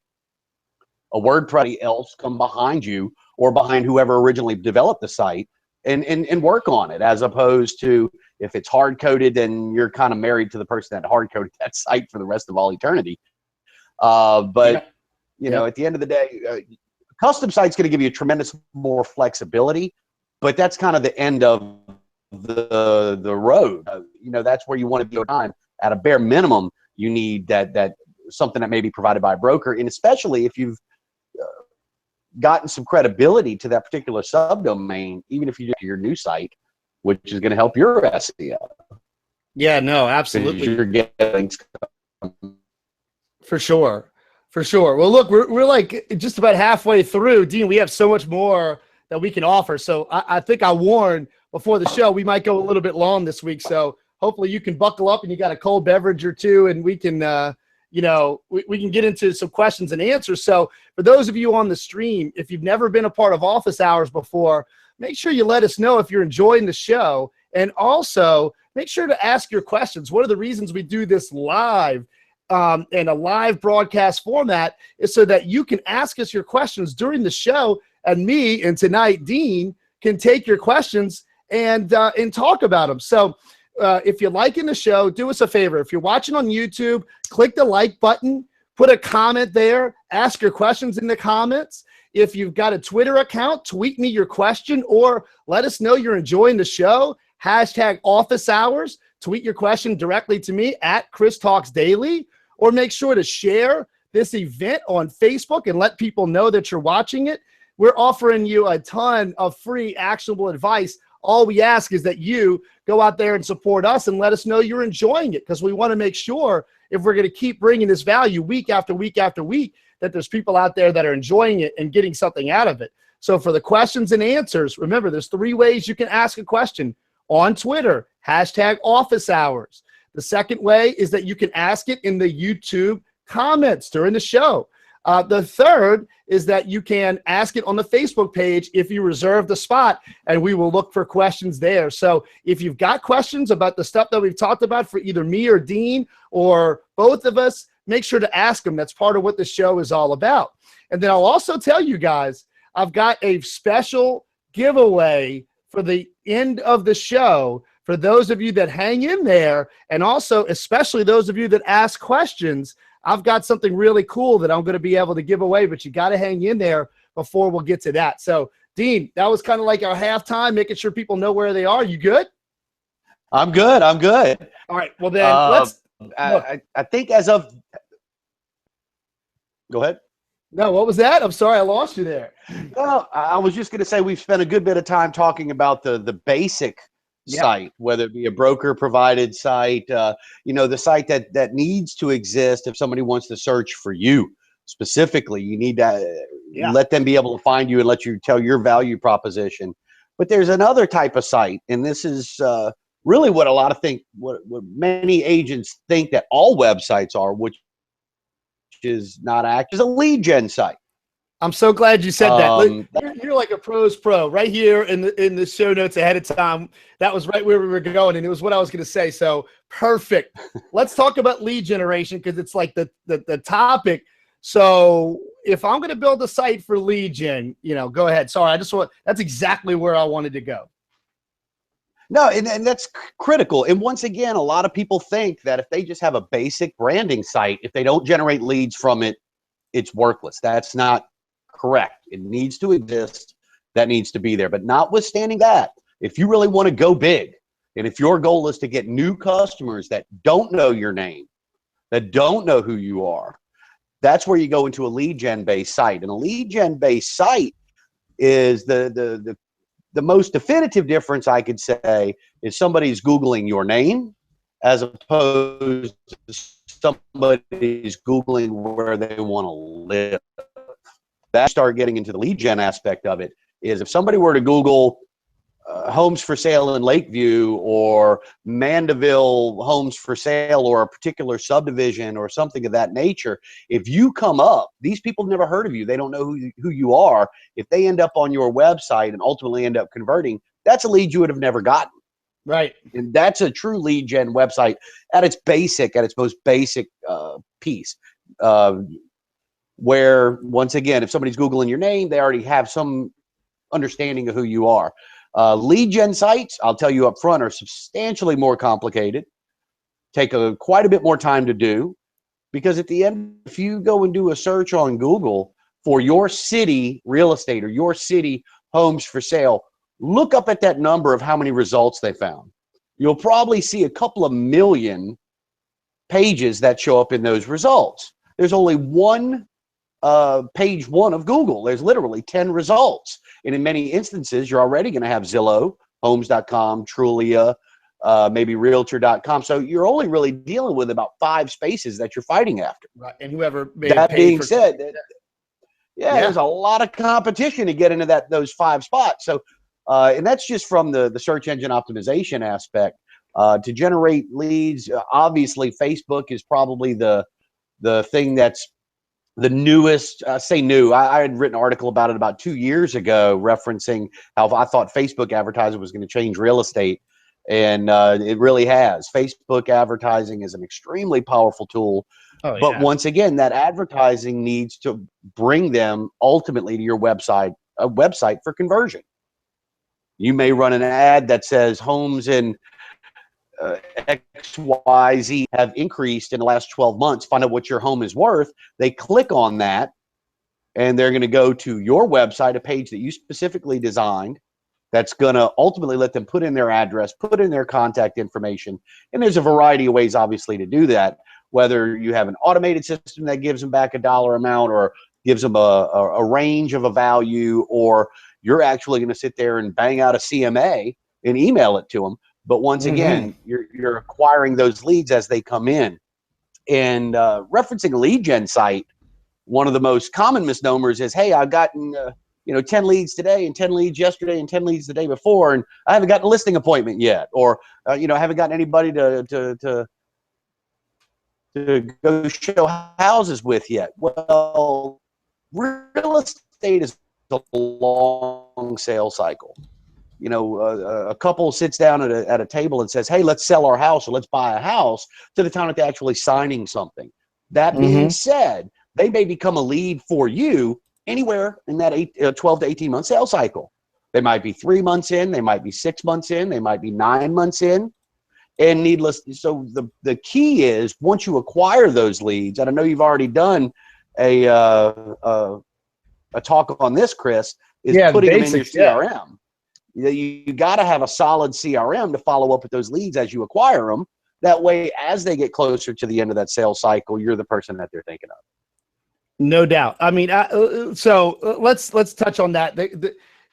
a WordPress else come behind you or behind whoever originally developed the site and work on it, as opposed to if it's hard coded, then you're kind of married to the person that hard coded that site for the rest of all eternity. At the end of the day, custom site's going to give you a tremendous more flexibility, but that's kind of the end of the road. That's where you want to be over time. At a bare minimum, you need that something that may be provided by a broker, and especially if you've gotten some credibility to that particular subdomain, even if you do your new site, which is going to help your SEO. Yeah, no, absolutely. You're getting for sure. For sure. Well, look, we're like just about halfway through. Dean, we have so much more that we can offer. So I think I warned before the show, we might go a little bit long this week. So hopefully you can buckle up and you got a cold beverage or two, and we can, we can get into some questions and answers. So for those of you on the stream, if you've never been a part of office hours before, make sure you let us know if you're enjoying the show. And also make sure to ask your questions. One of the reasons we do this live and a live broadcast format is so that you can ask us your questions during the show, and me and tonight Dean can take your questions and talk about them. So if you're liking the show, do us a favor. If you're watching on YouTube, click the like button, put a comment there, ask your questions in the comments. If you've got a Twitter account, tweet me your question or let us know you're enjoying the show. #office-hours. Tweet your question directly to me at Chris Talks Daily, or make sure to share this event on Facebook and let people know that you're watching it. We're offering you a ton of free actionable advice. All we ask is that you go out there and support us and let us know you're enjoying it, because we want to make sure, if we're going to keep bringing this value week after week after week, that there's people out there that are enjoying it and getting something out of it. So for the questions and answers, remember, there's 3 ways you can ask a question. On Twitter, #office-hours. The second way is that you can ask it in the YouTube comments during the show. The third is that you can ask it on the Facebook page if you reserve the spot, and we will look for questions there. So if you've got questions about the stuff that we've talked about for either me or Dean or both of us, make sure to ask them. That's part of what the show is all about. And then I'll also tell you guys, I've got a special giveaway for the end of the show for those of you that hang in there, and also especially those of you that ask questions. I've got something really cool that I'm going to be able to give away, but you got to hang in there before we'll get to that. So, Dean, that was kind of like our halftime, making sure people know where they are. You good? I'm good. I'm good. All right. Well, then let's. I think as of. Go ahead. No, what was that? I'm sorry, I lost you there. Well, I was just going to say we've spent a good bit of time talking about the basic site, whether it be a broker provided site, the site that needs to exist if somebody wants to search for you specifically. You need to let them be able to find you and let you tell your value proposition. But there's another type of site, and this is really what what many agents think that all websites are, which is not actually a lead gen site. I'm so glad you said that. You're like a pro's pro right here in the show notes ahead of time. That was right where we were going, and it was what I was going to say. So perfect. Let's talk about lead generation, because it's like the topic. So if I'm going to build a site for lead gen, go ahead. Sorry, that's exactly where I wanted to go. No, and that's critical. And once again, a lot of people think that if they just have a basic branding site, if they don't generate leads from it, it's worthless. That's not correct. It needs to exist. That needs to be there. But notwithstanding that, if you really want to go big, and if your goal is to get new customers that don't know your name, that don't know who you are, that's where you go into a lead gen based site. And a lead gen based site is the most definitive difference I could say is somebody's Googling your name as opposed to somebody's Googling where they want to live. That start getting into the lead gen aspect of it is if somebody were to Google homes for sale in Lakeview or Mandeville homes for sale or a particular subdivision or something of that nature, if you come up, these people have never heard of you. They don't know who you are. If they end up on your website and ultimately end up converting, that's a lead you would have never gotten. Right. And that's a true lead gen website at its most basic piece. Where, once again, if somebody's Googling your name, they already have some understanding of who you are. Lead gen sites, I'll tell you up front, are substantially more complicated, take quite a bit more time to do, because at the end, if you go and do a search on Google for your city real estate or your city homes for sale, look up at that number of how many results they found. You'll probably see a couple of million pages that show up in those results. There's only page one of Google. There's literally 10 results. And in many instances, you're already going to have Zillow, Homes.com, Trulia, maybe Realtor.com. So you're only really dealing with about 5 spaces that you're fighting after. Right. And whoever that being said, there's a lot of competition to get into those 5 spots. So, and that's just from the search engine optimization aspect. To generate leads, obviously, Facebook is probably the thing that's the newest. Say new. I had written an article about it about 2 years ago, referencing how I thought Facebook advertising was going to change real estate, and it really has. Facebook advertising is an extremely powerful tool, but once again, that advertising needs to bring them ultimately to your website, a website for conversion. You may run an ad that says homes in XYZ have increased in the last 12 months. Find out what your home is worth. They click on that, and they're going to go to your website, a page that you specifically designed, that's going to ultimately let them put in their address, put in their contact information. And there's a variety of ways, obviously, to do that, whether you have an automated system that gives them back a dollar amount or gives them a range of a value, or you're actually going to sit there and bang out a CMA and email it to them. But once again, you're acquiring those leads as they come in. And referencing a lead gen site, one of the most common misnomers is, hey, I've gotten 10 leads today and 10 leads yesterday and 10 leads the day before, and I haven't gotten a listing appointment yet, or I haven't gotten anybody to go show houses with yet. Well, real estate is a long sales cycle. A couple sits down at a table and says, hey, let's sell our house or let's buy a house, to the time that they're actually signing something. That being said, they may become a lead for you anywhere in that 12 to 18 month sales cycle. They might be 3 months in, they might be 6 months in, they might be 9 months in. And needless, so the key is once you acquire those leads, and I know you've already done a talk on this, Chris, is putting them in your CRM. You got to have a solid CRM to follow up with those leads as you acquire them. That way, as they get closer to the end of that sales cycle, you're the person that they're thinking of. No doubt. I mean, so let's touch on that.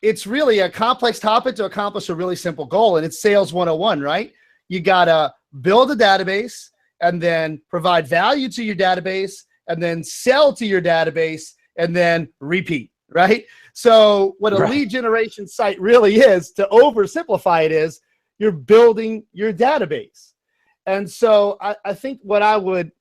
It's really a complex topic to accomplish a really simple goal, and it's sales 101, right? You got to build a database and then provide value to your database and then sell to your database and then repeat, right? So what a lead generation site really is, to oversimplify it, is you're building your database. And so I think what I would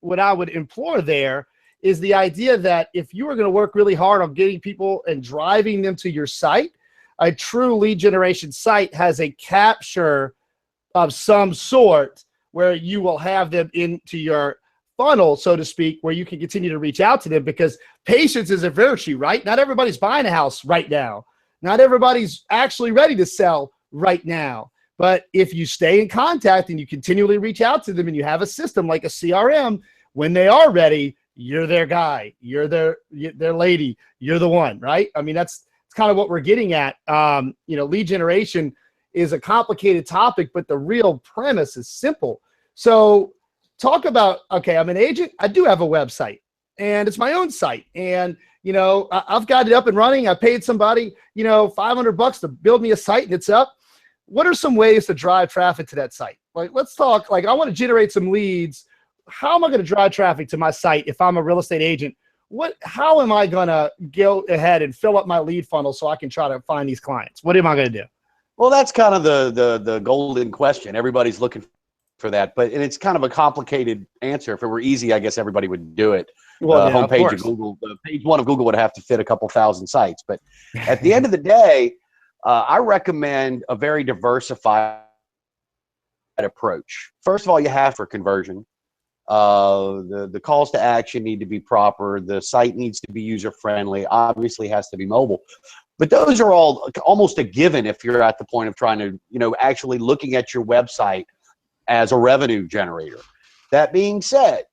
implore there is the idea that if you are going to work really hard on getting people and driving them to your site, a true lead generation site has a capture of some sort where you will have them into your funnel, so to speak, where you can continue to reach out to them, because patience is a virtue, right? Not everybody's buying a house right now. Not everybody's actually ready to sell right now. But if you stay in contact and you continually reach out to them and you have a system like a CRM, when they are ready, you're their guy, you're their lady, you're the one, right? I mean, that's kind of what we're getting at. Lead generation is a complicated topic, but the real premise is simple. So talk about, okay, I'm an agent. I do have a website and it's my own site. And, I've got it up and running. I paid somebody, $500 to build me a site and it's up. What are some ways to drive traffic to that site? Like, let's talk, like, I want to generate some leads. How am I going to drive traffic to my site if I'm a real estate agent? How am I going to go ahead and fill up my lead funnel so I can try to find these clients? What am I going to do? Well, that's kind of the golden question. Everybody's looking for that, and it's kind of a complicated answer. If it were easy, I guess everybody would do it. Well, Homepage of Google, page one of Google would have to fit a couple thousand sites. But at the end of the day, I recommend a very diversified approach. First of all, you have for conversion. The calls to action need to be proper. The site needs to be user friendly. Obviously, has to be mobile. But those are all almost a given if you're at the point of trying to, actually looking at your website as a revenue generator. That being said,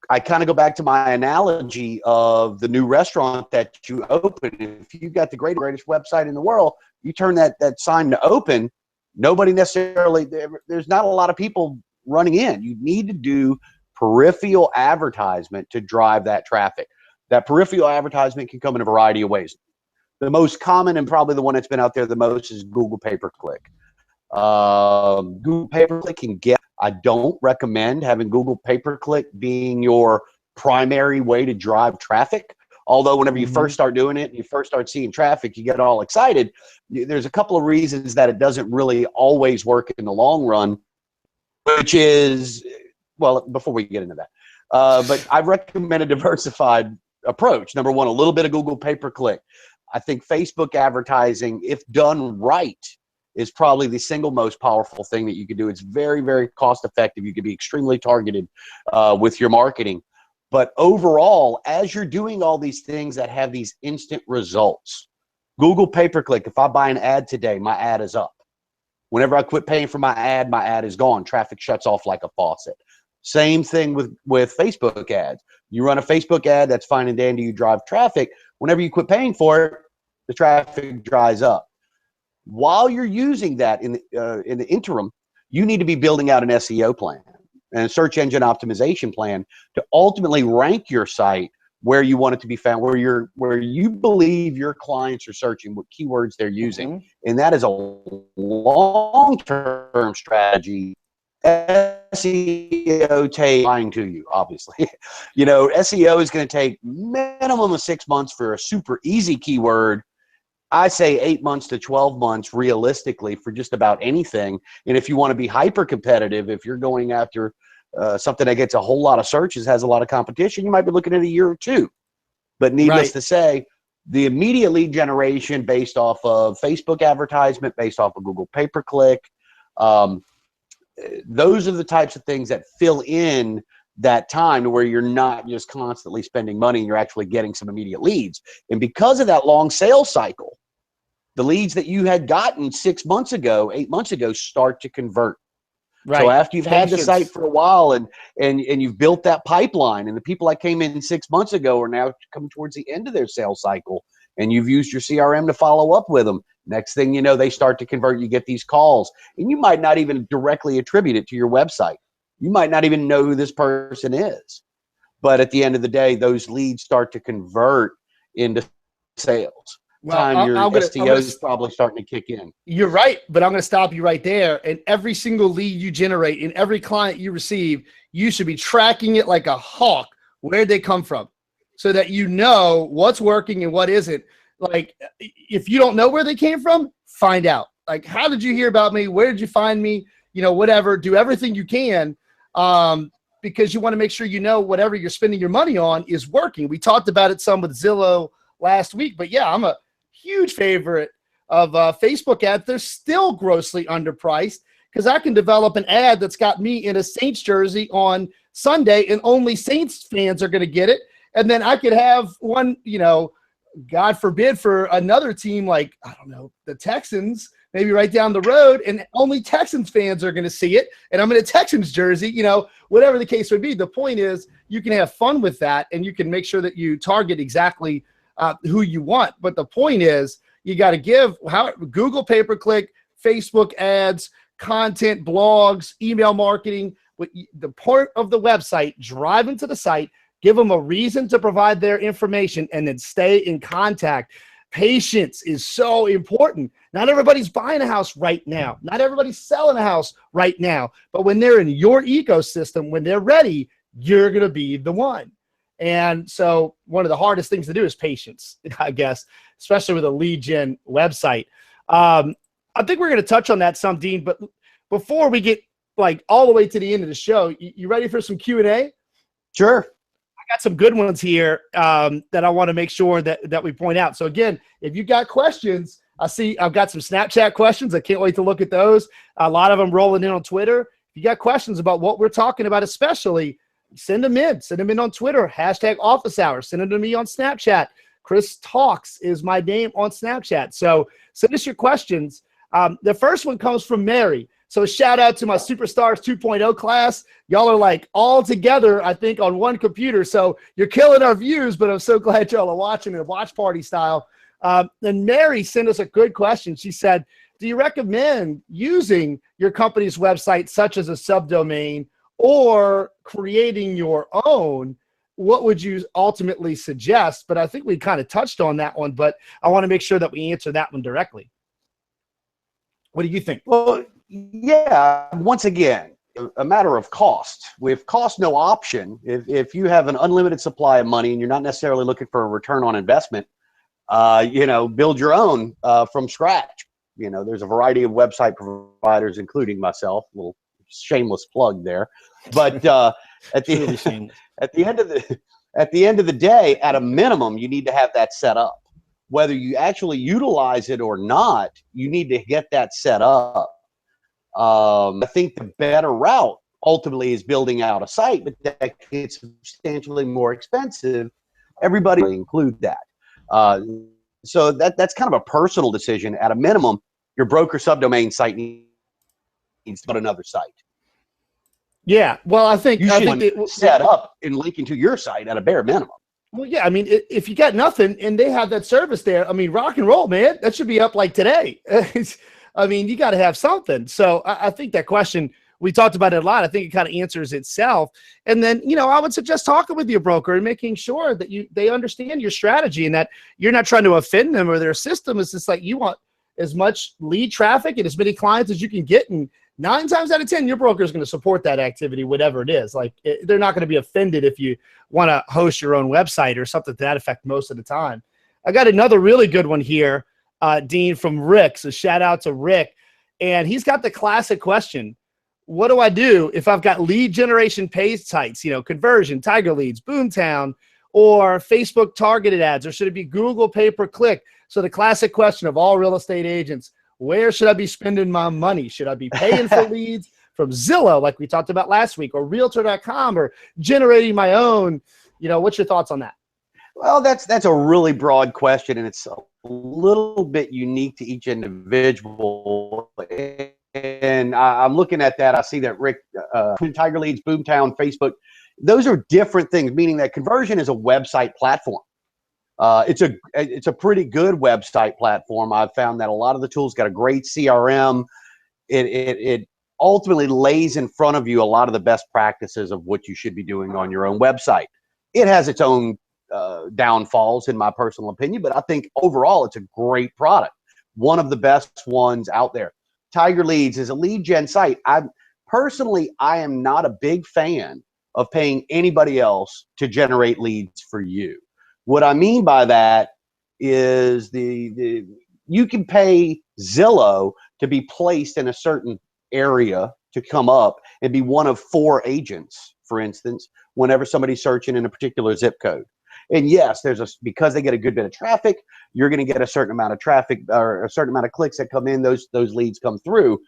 I kind of go back to my analogy of the new restaurant that you open. If you've got the greatest website in the world, you turn that sign to open, nobody necessarily, there's not a lot of people running in. You need to do peripheral advertisement to drive that traffic. That peripheral advertisement can come in a variety of ways. The most common, and probably the one that's been out there the most, is Google pay-per-click. Google pay-per-click can get, I don't recommend having Google pay-per-click being your primary way to drive traffic. Although whenever you first start doing it and you first start seeing traffic, you get all excited. There's a couple of reasons that it doesn't really always work in the long run, which is, well, before we get into that, but I recommend a diversified approach. Number one, a little bit of Google pay-per-click. I think Facebook advertising, if done right, is probably the single most powerful thing that you could do. It's very, very cost effective. You can be extremely targeted with your marketing. But overall, as you're doing all these things that have these instant results, Google pay-per-click, if I buy an ad today, my ad is up. Whenever I quit paying for my ad is gone. Traffic shuts off like a faucet. Same thing with Facebook ads. You run a Facebook ad, that's fine and dandy, you drive traffic. Whenever you quit paying for it, the traffic dries up. While you're using that in the interim, you need to be building out an SEO plan and a search engine optimization plan to ultimately rank your site where you want it to be found, where you believe your clients are searching, what keywords they're using. And that is a long-term strategy. SEO takes lying to you, obviously. SEO is going to take minimum of 6 months for a super easy keyword. I say 8 months to 12 months realistically for just about anything. And if you want to be hyper competitive, if you're going after something that gets a whole lot of searches, has a lot of competition, you might be looking at a year or two. But needless to say, the immediate lead generation based off of Facebook advertisement, based off of Google pay-per-click, those are the types of things that fill in that time to where you're not just constantly spending money and you're actually getting some immediate leads. And because of that long sales cycle, the leads that you had gotten 6 months ago, 8 months ago, start to convert. Right. So after you've had the site for a while and you've built that pipeline, and the people that came in 6 months ago are now coming towards the end of their sales cycle, and you've used your CRM to follow up with them. Next thing you know, they start to convert. You get these calls, and you might not even directly attribute it to your website. You might not even know who this person is. But at the end of the day, those leads start to convert into sales. Well, your SEO is probably starting to kick in. You're right, but I'm going to stop you right there. And every single lead you generate and every client you receive, you should be tracking it like a hawk. Where'd they come from? So that you know what's working and what isn't. Like, if you don't know where they came from, find out. Like, how did you hear about me? Where did you find me? You know, whatever. Do everything you can, because you want to make sure you know whatever you're spending your money on is working. We talked about it some with Zillow last week, but yeah, I'm a huge favorite of Facebook ads. They're still grossly underpriced because I can develop an ad that's got me in a Saints jersey on Sunday, and only Saints fans are going to get it. And then I could have one, you know, God forbid, for another team like, I don't know, the Texans, maybe right down the road, and only Texans fans are going to see it. And I'm in a Texans jersey, you know, whatever the case would be. The point is you can have fun with that, and you can make sure that you target exactly who you want. But the point is you got to give Google pay-per-click, Facebook ads, content, blogs, email marketing, with the part of the website, drive them to the site, give them a reason to provide their information, and then stay in contact. Patience is so important. Not everybody's buying a house right now. Not everybody's selling a house right now. But when they're in your ecosystem, when they're ready, you're going to be the one. And so one of the hardest things to do is patience, I guess, especially with a lead gen website. I think we're going to touch on that some, Dean, but before we get like all the way to the end of the show, you ready for some Q&A? Sure. I got some good ones here that I want to make sure that we point out. So again, if you got questions, I've got some Snapchat questions. I can't wait to look at those. A lot of them rolling in on Twitter. If you got questions about what we're talking about, especially, send them in. Send them in on Twitter, #office-hours. Send them to me on Snapchat. Chris Talks is my name on Snapchat. So send us your questions. The first one comes from Mary. So shout out to my Superstars 2.0 class. Y'all are like all together, I think, on one computer. So you're killing our views, but I'm so glad y'all are watching in a watch party style. And Mary sent us a good question. She said, do you recommend using your company's website, such as a subdomain, or creating your own? What would you ultimately suggest? But I think we kind of touched on that one, but I want to make sure that we answer that one directly. What do you think? Well, yeah, once again, a matter of cost. With cost no option, if you have an unlimited supply of money and you're not necessarily looking for a return on investment, build your own from scratch. You know, there's a variety of website providers, including myself. A little shameless plug there. But at the end of the day, at a minimum, you need to have that set up. Whether you actually utilize it or not, you need to get that set up. I think the better route ultimately is building out a site, but that gets substantially more expensive. Everybody will include that. So that's kind of a personal decision. At a minimum, your broker subdomain site needs to put another site. Yeah, well, I think set up and linking to your site at a bare minimum. Well, yeah, I mean, if you got nothing and they have that service there, I mean, rock and roll, man. That should be up like today. I mean, you got to have something. So I think that question, we talked about it a lot. I think it kind of answers itself. And then, I would suggest talking with your broker and making sure that they understand your strategy and that you're not trying to offend them or their system. It's just like you want as much lead traffic and as many clients as you can get. And 9 times out of 10, your broker is going to support that activity, whatever it is. Like they're not going to be offended if you want to host your own website or something to that effect most of the time. I got another really good one here, Dean, from Rick. So shout out to Rick. And he's got the classic question. What do I do if I've got lead generation paid sites, Conversion, Tiger Leads, Boomtown, or Facebook targeted ads, or should it be Google pay-per-click? So the classic question of all real estate agents, where should I be spending my money? Should I be paying for leads, from Zillow, like we talked about last week, or Realtor.com, or generating my own? What's your thoughts on that? Well, that's a really broad question, and it's a little bit unique to each individual. And I'm looking at that. I see that Rick, Tiger Leads, Boomtown, Facebook, those are different things, meaning that conversion is a website platform. It's a pretty good website platform. I've found that a lot of the tools got a great CRM. It ultimately lays in front of you a lot of the best practices of what you should be doing on your own website. It has its own downfalls, in my personal opinion, but I think overall it's a great product. One of the best ones out there. Tiger Leads is a lead gen site. I am not a big fan of paying anybody else to generate leads for you. What I mean by that is you can pay Zillow to be placed in a certain area to come up and be one of 4 agents, for instance, whenever somebody's searching in a particular zip code. And yes, because they get a good bit of traffic, you're going to get a certain amount of traffic or a certain amount of clicks that come in, those leads come through.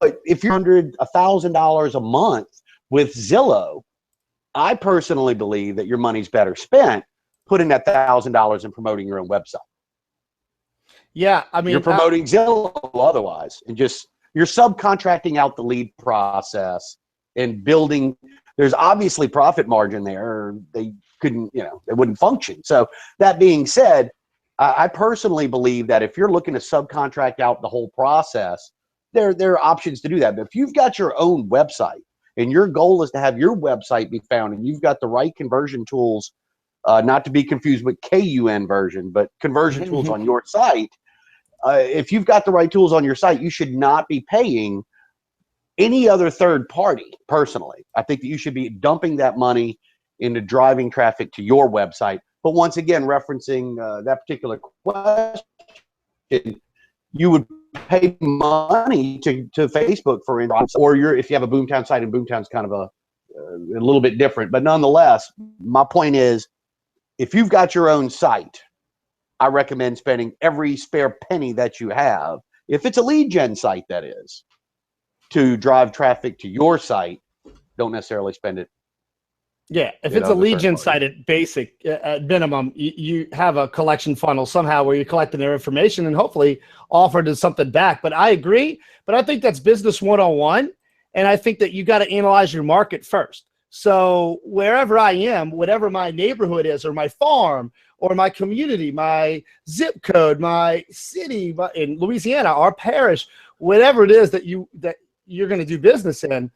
But if you're $100,000 a month with Zillow, I personally believe that your money's better spent putting that $1,000 in promoting your own website. Yeah, I mean, you're promoting Zillow otherwise, and you're subcontracting out the lead process and building. There's obviously profit margin there, or they couldn't, they wouldn't function. So that being said, I personally believe that if you're looking to subcontract out the whole process, there are options to do that. But if you've got your own website and your goal is to have your website be found, and you've got the right conversion tools, not to be confused with KUN version, but conversion tools on your site, if you've got the right tools on your site, you should not be paying any other third party. Personally, I think that you should be dumping that money into driving traffic to your website. But once again, referencing that particular question, you would pay money to Facebook, for instance, or if you have a Boomtown site, and Boomtown's kind of a little bit different. But nonetheless, my point is, if you've got your own site, I recommend spending every spare penny that you have, if it's a lead gen site, that is, to drive traffic to your site. Don't necessarily spend it. Yeah, if it's a lead gen site, at minimum, you have a collection funnel somehow where you're collecting their information and hopefully offering something back. But I agree. But I think that's business 101. And I think that you got to analyze your market first. So wherever I am, whatever my neighborhood is, or my farm, or my community, my zip code, my city, in Louisiana, our parish, whatever it is that you're going to do business in,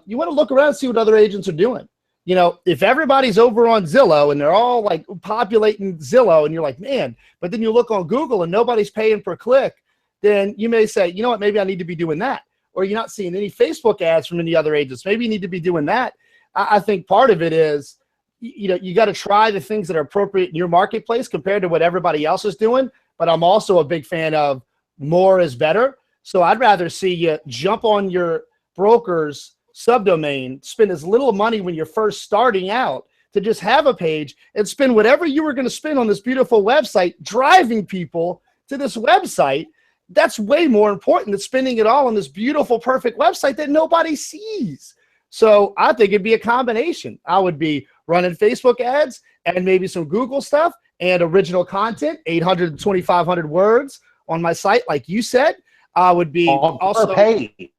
you want to look around and see what other agents are doing. If everybody's over on Zillow and they're all like populating Zillow, and you're like, man, but then you look on Google and nobody's paying per click, then you may say, you know what, maybe I need to be doing that. Or you're not seeing any Facebook ads from any other agents. Maybe you need to be doing that. I think part of it is, you got to try the things that are appropriate in your marketplace compared to what everybody else is doing. But I'm also a big fan of more is better. So I'd rather see you jump on your broker's subdomain, spend as little money when you're first starting out to just have a page, and spend whatever you were going to spend on this beautiful website driving people to this website. That's way more important than spending it all on this beautiful, perfect website that nobody sees. So I think it'd be a combination. I would be running Facebook ads and maybe some Google stuff and original content, 800 to 2,500 words on my site, like you said. I would be also per page.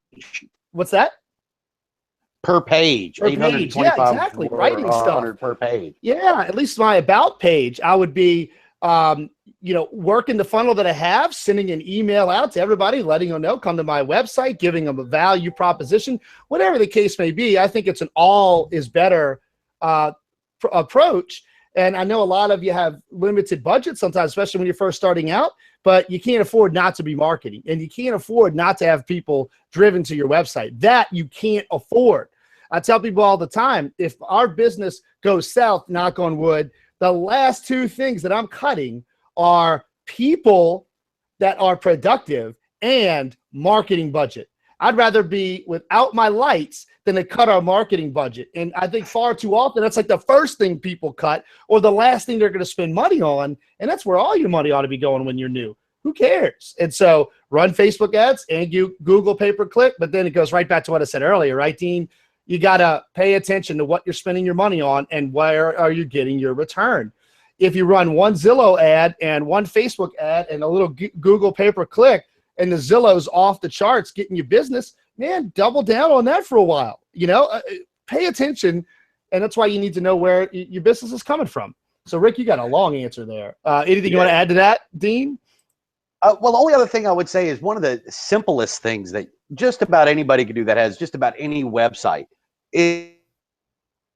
What's that? Per page. Per page. Yeah, exactly. Writing stuff per page. Yeah, at least my about page. I would be working the funnel that I have, sending an email out to everybody, letting them know, come to my website, giving them a value proposition, whatever the case may be. I think it's an all is better approach. And I know a lot of you have limited budgets sometimes, especially when you're first starting out, but you can't afford not to be marketing, and you can't afford not to have people driven to your website. That you can't afford. I tell people all the time, if our business goes south, knock on wood, the last 2 things that I'm cutting are people that are productive and marketing budget. I'd rather be without my lights than to cut our marketing budget. And I think far too often, that's like the first thing people cut, or the last thing they're going to spend money on. And that's where all your money ought to be going when you're new. Who cares? And so run Facebook ads and you Google pay-per-click, but then it goes right back to what I said earlier, right, Dean? You got to pay attention to what you're spending your money on and where are you getting your return. If you run one Zillow ad and one Facebook ad and a little Google pay-per-click and the Zillow's off the charts getting you business, man, double down on that for a while. Pay attention, and that's why you need to know where your business is coming from. So, Rick, you got a long answer there. Anything you want to add to that, Dean? Well, the only other thing I would say is one of the simplest things that just about anybody can do that has just about any website is,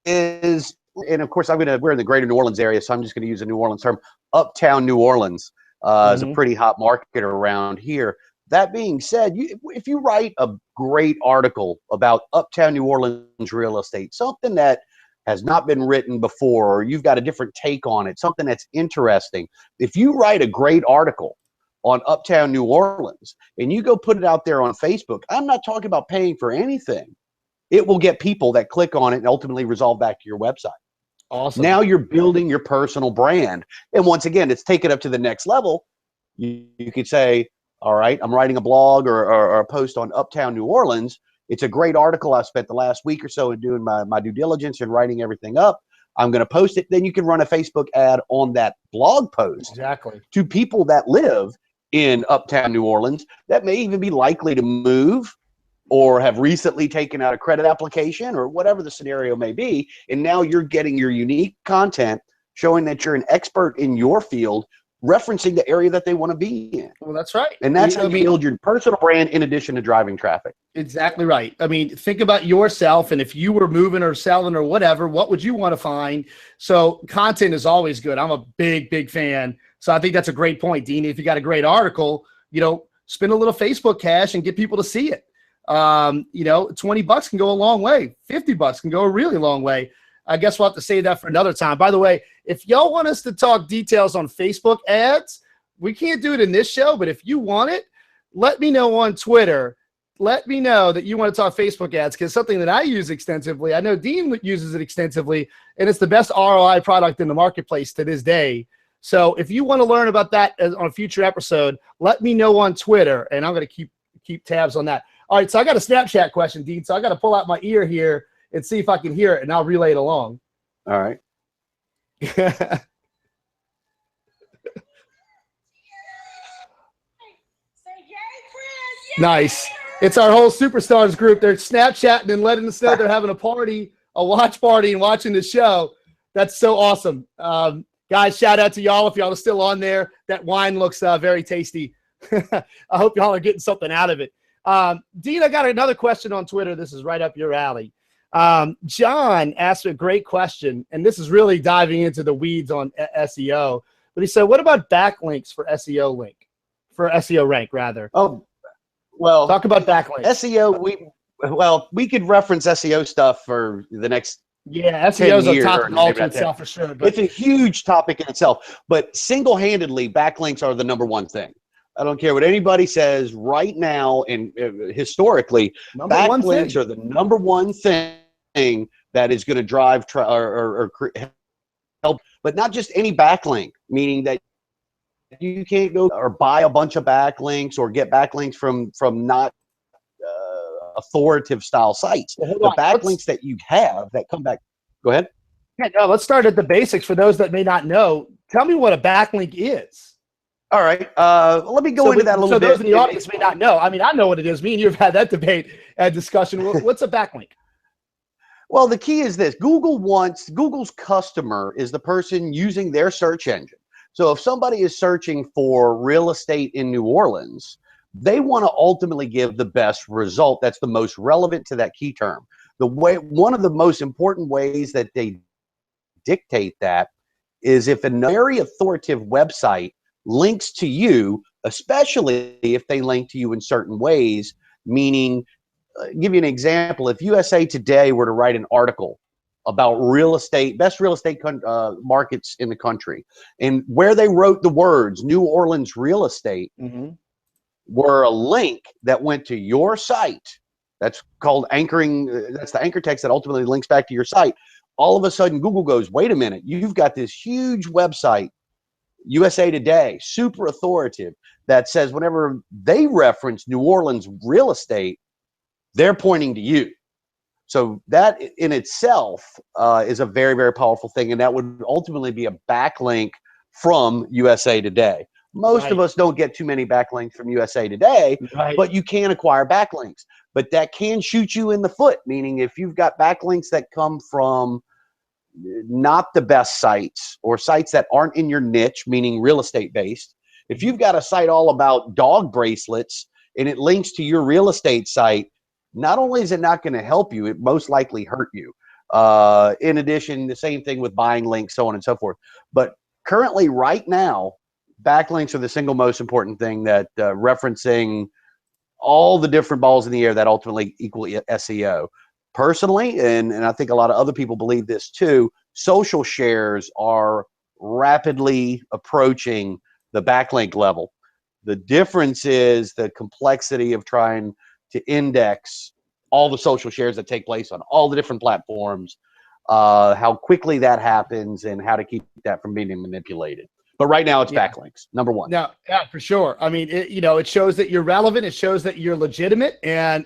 and of course, we're in the greater New Orleans area, so I'm just going to use a New Orleans term. Uptown New Orleans is a pretty hot market around here. That being said, if you write a great article about Uptown New Orleans real estate, something that has not been written before, or you've got a different take on it, something that's interesting, if you write a great article on Uptown New Orleans and you go put it out there on Facebook, I'm not talking about paying for anything. It will get people that click on it and ultimately resolve back to your website. Awesome. Now you're building your personal brand. And once again, it's taken up to the next level. You could say, all right, I'm writing a blog or a post on Uptown New Orleans. It's a great article. I spent the last week or so doing my due diligence and writing everything up. I'm going to post it. Then you can run a Facebook ad on that blog post to people that live in Uptown New Orleans that may even be likely to move or have recently taken out a credit application or whatever the scenario may be. And now you're getting your unique content showing that you're an expert in your field, referencing the area that they want to be in. Well, that's right. And that's how you build your personal brand in addition to driving traffic. Exactly right. I mean, think about yourself, and if you were moving or selling or whatever, what would you want to find? So content is always good. I'm a big fan. So I think that's a great point, Dean. If you got a great article, spend a little Facebook cash and get people to see it. $20 can go a long way. $50 can go a really long way. I guess we'll have to save that for another time. By the way, if y'all want us to talk details on Facebook ads, we can't do it in this show, but if you want it, let me know on Twitter. Let me know that you want to talk Facebook ads, because something that I use extensively, I know Dean uses it extensively, and it's the best ROI product in the marketplace to this day. So if you want to learn about that on a future episode, let me know on Twitter, and I'm going to keep tabs on that. All right, so I got a Snapchat question, Dean, so I got to pull out my ear here and see if I can hear it, and I'll relay it along. All right. Nice. It's our whole Superstars group. They're Snapchatting and letting us know they're having a party, a watch party, and watching the show. That's so awesome. Guys, shout out to y'all if y'all are still on there. That wine looks very tasty. I hope y'all are getting something out of it. Dean, I got another question on Twitter. This is right up your alley. John asked a great question, and this is really diving into the weeds on SEO. But he said, what about backlinks for SEO rank, rather? Oh, well, talk about backlinks. SEO, we could reference SEO stuff for the next SEO is a topic all to itself for sure. But it's a huge topic in itself. But single-handedly, backlinks are the number one thing. I don't care what anybody says right now, and historically, backlinks are the number one thing that is going to drive or help. But not just any backlink, meaning that you can't go or buy a bunch of backlinks or get backlinks from not authoritative style sites. Well, the backlinks that you have that come back. Go ahead. Yeah, no, let's start at the basics for those that may not know. Tell me what a backlink is. All right. Let me go into that a little bit. So those in the audience may not know. I mean, I know what it is. Me and you have had that debate and discussion. What's a backlink? Well, the key is this. Google's customer is the person using their search engine. So if somebody is searching for real estate in New Orleans, they want to ultimately give the best result that's the most relevant to that key term. One of the most important ways that they dictate that is if a very authoritative website links to you, especially if they link to you in certain ways, meaning, give you an example, if USA Today were to write an article about real estate, best real estate markets in the country, and where they wrote the words New Orleans real estate were a link that went to your site, that's called anchoring, that's the anchor text that ultimately links back to your site. All of a sudden Google goes, wait a minute, you've got this huge website USA Today, super authoritative, that says whenever they reference New Orleans real estate, they're pointing to you. So that in itself is a very, very powerful thing. And that would ultimately be a backlink from USA Today. Most of us don't get too many backlinks from USA Today, but you can acquire backlinks. But that can shoot you in the foot, meaning if you've got backlinks that come from not the best sites or sites that aren't in your niche, meaning real estate based, if you've got a site all about dog bracelets and it links to your real estate site, not only is it not going to help you, it most likely hurt you. In addition, the same thing with buying links, so on and so forth. But currently, right now, backlinks are the single most important thing, that referencing all the different balls in the air that ultimately equal SEO. Personally, and I think a lot of other people believe this too, social shares are rapidly approaching the backlink level. The difference is the complexity of trying to index all the social shares that take place on all the different platforms, how quickly that happens, and how to keep that from being manipulated. But right now, it's backlinks, number one. No, yeah, for sure. I mean, it shows that you're relevant. It shows that you're legitimate. And,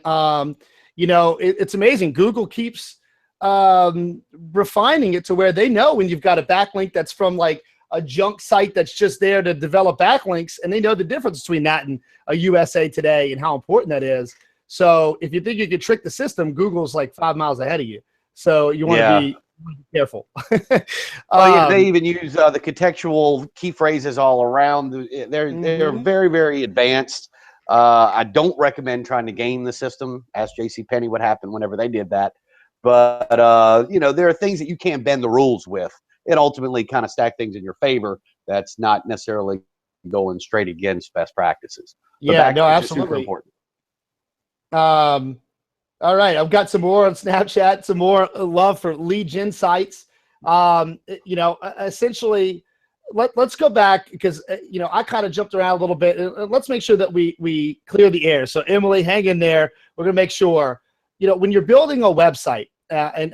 it's amazing. Google keeps refining it to where they know when you've got a backlink that's from like a junk site that's just there to develop backlinks, and they know the difference between that and a USA Today and how important that is. So if you think you could trick the system, Google's like 5 miles ahead of you. So you want to be careful. They even use the contextual key phrases all around. They're very, very advanced. I don't recommend trying to game the system. Ask JCPenney what happened whenever they did that. But, there are things that you can't bend the rules with. It ultimately kind of stack things in your favor. That's not necessarily going straight against best practices. But absolutely. Super important. All right, I've got some more on Snapchat, some more love for lead gen sites. Essentially, let's go back because I kind of jumped around a little bit. Let's make sure that we clear the air. So Emily, hang in there. We're gonna make sure when you're building a website. And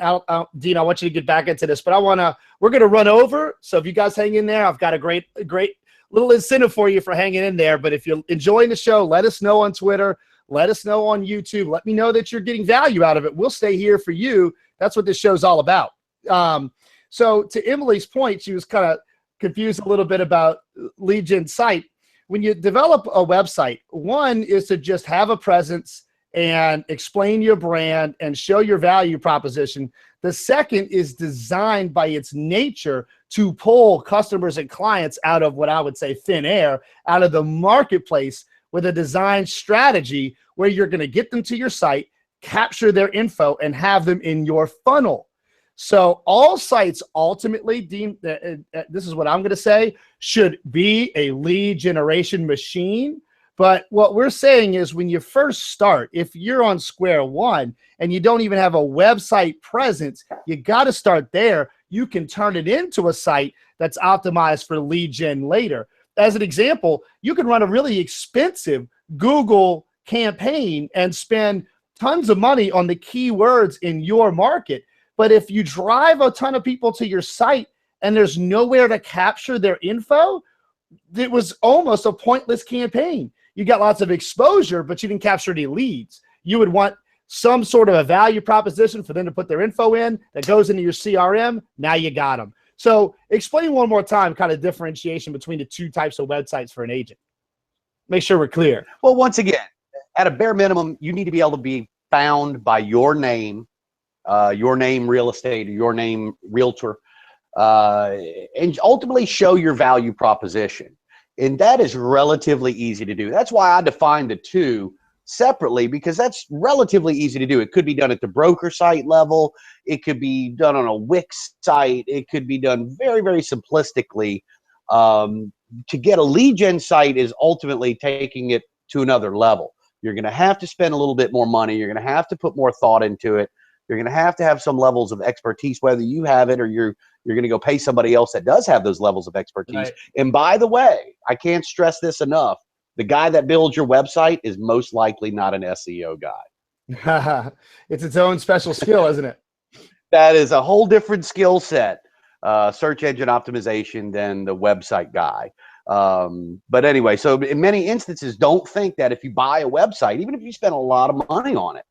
Dean, I want you to get back into this, but we're gonna run over. So if you guys hang in there, I've got a great little incentive for you for hanging in there. But if you're enjoying the show, let us know on Twitter. Let us know on YouTube. Let me know that you're getting value out of it. We'll stay here for you. That's what this show's all about. So to Emily's point, she was kind of confused a little bit about lead gen site. When you develop a website, one is to just have a presence and explain your brand and show your value proposition. The second is designed by its nature to pull customers and clients out of what I would say thin air, out of the marketplace, with a design strategy where you're going to get them to your site, capture their info, and have them in your funnel. So all sites ultimately, Dean, this is what I'm going to say, should be a lead generation machine. But what we're saying is when you first start, if you're on square one and you don't even have a website presence, you got to start there. You can turn it into a site that's optimized for lead gen later. As an example, you can run a really expensive Google campaign and spend tons of money on the keywords in your market. But if you drive a ton of people to your site and there's nowhere to capture their info, it was almost a pointless campaign. You got lots of exposure, but you didn't capture any leads. You would want some sort of a value proposition for them to put their info in that goes into your CRM. Now you got them. So explain one more time kind of differentiation between the two types of websites for an agent. Make sure we're clear. Well, once again, at a bare minimum, you need to be able to be found by your name real estate, or your name realtor, and ultimately show your value proposition. And that is relatively easy to do. That's why I define the two separately, because that's relatively easy to do. It could be done at the broker site level. It could be done on a Wix site. It could be done very, very simplistically. To get a lead gen site is ultimately taking it to another level. You're going to have to spend a little bit more money. You're going to have to put more thought into it. You're going to have some levels of expertise, whether you have it or you're going to go pay somebody else that does have those levels of expertise. Right. And by the way, I can't stress this enough. The guy that builds your website is most likely not an SEO guy. It's its own special skill, isn't it? That is a whole different skill set. search engine optimization than the website guy. But anyway, so in many instances, don't think that if you buy a website, even if you spend a lot of money on it,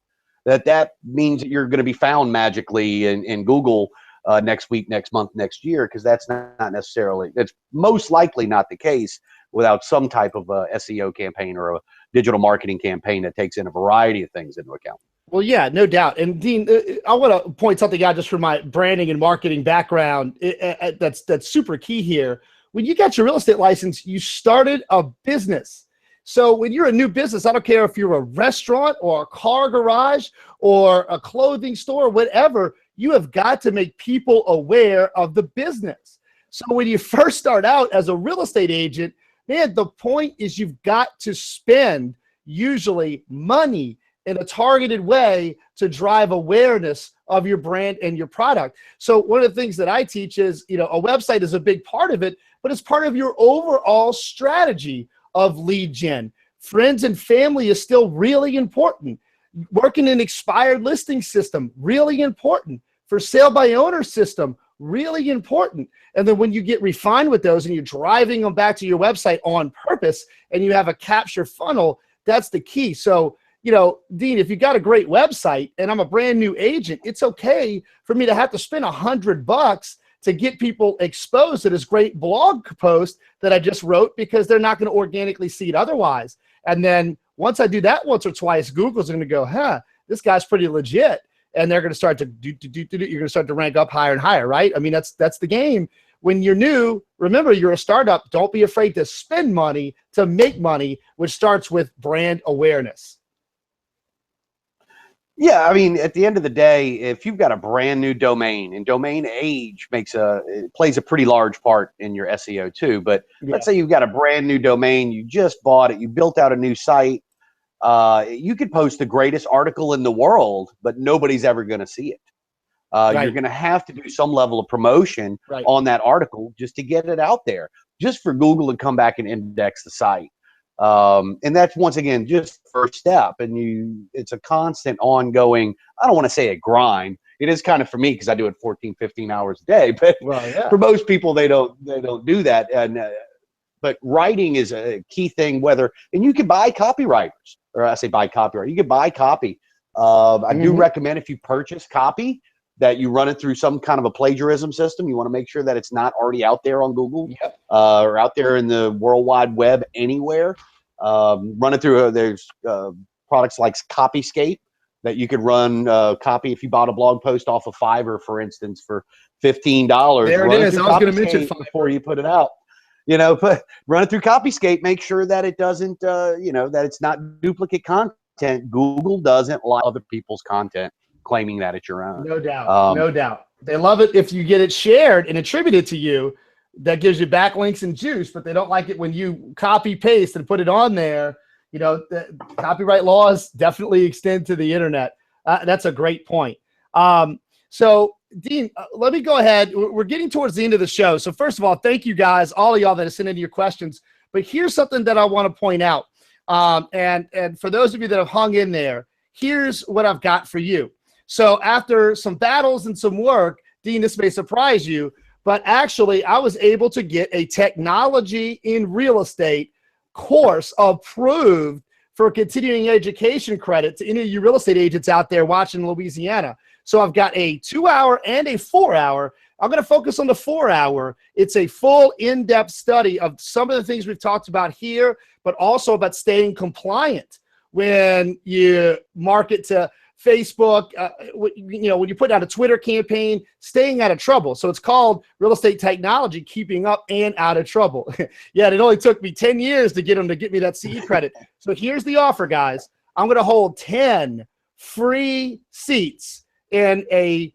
that means that you're going to be found magically in Google next week, next month, next year, because that's not necessarily, it's most likely not the case without some type of a SEO campaign or a digital marketing campaign that takes in a variety of things into account. Well, yeah, no doubt. And Dean, I want to point something out just from my branding and marketing background. That's super key here. When you got your real estate license, you started a business. So when you're a new business, I don't care if you're a restaurant or a car garage or a clothing store, whatever, you have got to make people aware of the business. So when you first start out as a real estate agent, man, the point is you've got to spend usually money in a targeted way to drive awareness of your brand and your product. So one of the things that I teach is, a website is a big part of it, but it's part of your overall strategy of lead gen. Friends and family is still really important. Working an expired listing system, really important. For sale by owner system, really important. And then when you get refined with those and you're driving them back to your website on purpose and you have a capture funnel, that's the key. So, Dean, if you got a great website and I'm a brand new agent, it's okay for me to have to spend $100 to get people exposed to this great blog post that I just wrote, because they're not going to organically see it otherwise. And then once I do that once or twice, Google's going to go, this guy's pretty legit. And they're going to start to you're going to start to rank up higher and higher, right? I mean, that's the game. When you're new, remember, you're a startup. Don't be afraid to spend money to make money, which starts with brand awareness. Yeah, I mean, at the end of the day, if you've got a brand new domain, and domain age plays a pretty large part in your SEO too. But let's say you've got a brand new domain, you just bought it, you built out a new site. You could post the greatest article in the world, but nobody's ever going to see it. You're going to have to do some level of promotion on that article just to get it out there, just for Google to come back and index the site. And that's, once again, just the first step. And it's a constant ongoing, I don't want to say a grind. It is kind of for me, because I do it 14, 15 hours a day, but for most people, they don't do that. And, but writing is a key thing, and you can buy copywriters, or I say buy copyright. You can buy copy. I do recommend, if you purchase copy, that you run it through some kind of a plagiarism system. You want to make sure that it's not already out there on Google or out there in the World Wide Web anywhere. Run it through, there's products like Copyscape that you could run copy if you bought a blog post off of Fiverr, for instance, for $15. There it is. I was going to mention before you put it out. Run it through Copyscape. Make sure that it doesn't, that it's not duplicate content. Google doesn't like other people's content claiming that it's your own. No doubt. No doubt. They love it if you get it shared and attributed to you. That gives you backlinks and juice, but they don't like it when you copy paste and put it on there. The copyright laws definitely extend to the internet. That's a great point. So Dean, let me go ahead. We're getting towards the end of the show. So first of all, thank you guys, all of y'all that have sent in your questions. But here's something that I want to point out. And for those of you that have hung in there, here's what I've got for you. So after some battles and some work, Dean, this may surprise you, but actually I was able to get a technology in real estate course approved for continuing education credit to any of you real estate agents out there watching in Louisiana. So I've got a 2-hour and a 4-hour. I'm going to focus on the 4-hour. It's a full in-depth study of some of the things we've talked about here, but also about staying compliant when you market to Facebook, when you put out a Twitter campaign, staying out of trouble. So it's called Real Estate Technology, Keeping Up and Out of Trouble. Yeah, it only took me 10 years to get them to get me that CE credit. So here's the offer, guys. I'm going to hold 10 free seats in a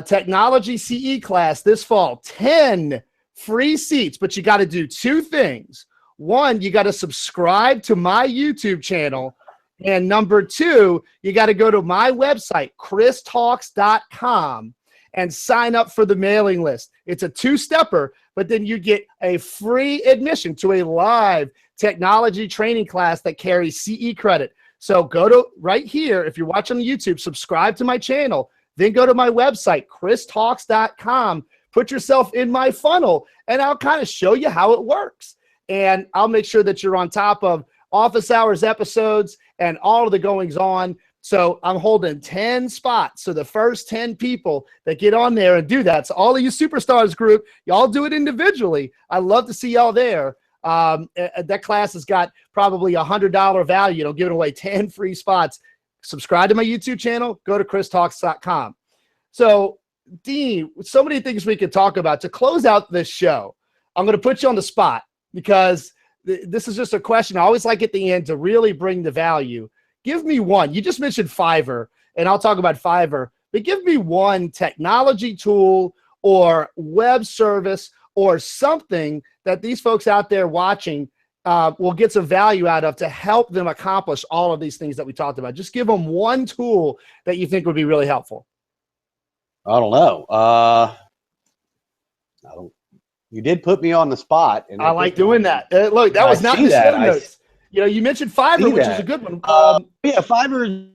technology CE class this fall. 10 free seats, but you got to do 2 things. 1, you got to subscribe to my YouTube channel. And number 2, you got to go to my website, christalks.com, and sign up for the mailing list. It's a 2-stepper, but then you get a free admission to a live technology training class that carries CE credit. So go to right here. If you're watching on YouTube, subscribe to my channel, then go to my website, christalks.com, put yourself in my funnel and I'll kind of show you how it works. And I'll make sure that you're on top of office hours episodes and all of the goings on. So I'm holding 10 spots. So the first 10 people that get on there and do that. So all of you superstars group, y'all do it individually. I love to see y'all there. That class has got probably $100 value. I'm giving away 10 free spots. Subscribe to my YouTube channel. Go to christalks.com. So Dean, so many things we could talk about. To close out this show, I'm going to put you on the spot because this is just a question I always like at the end to really bring the value. Give me one. You just mentioned Fiverr, and I'll talk about Fiverr, but give me one technology tool or web service or something that these folks out there watching will get some value out of to help them accomplish all of these things that we talked about. Just give them one tool that you think would be really helpful. I don't know. You did put me on the spot. And I like doing that. Look, that was not in the show notes. You mentioned Fiverr, which is a good one. Yeah, Fiverr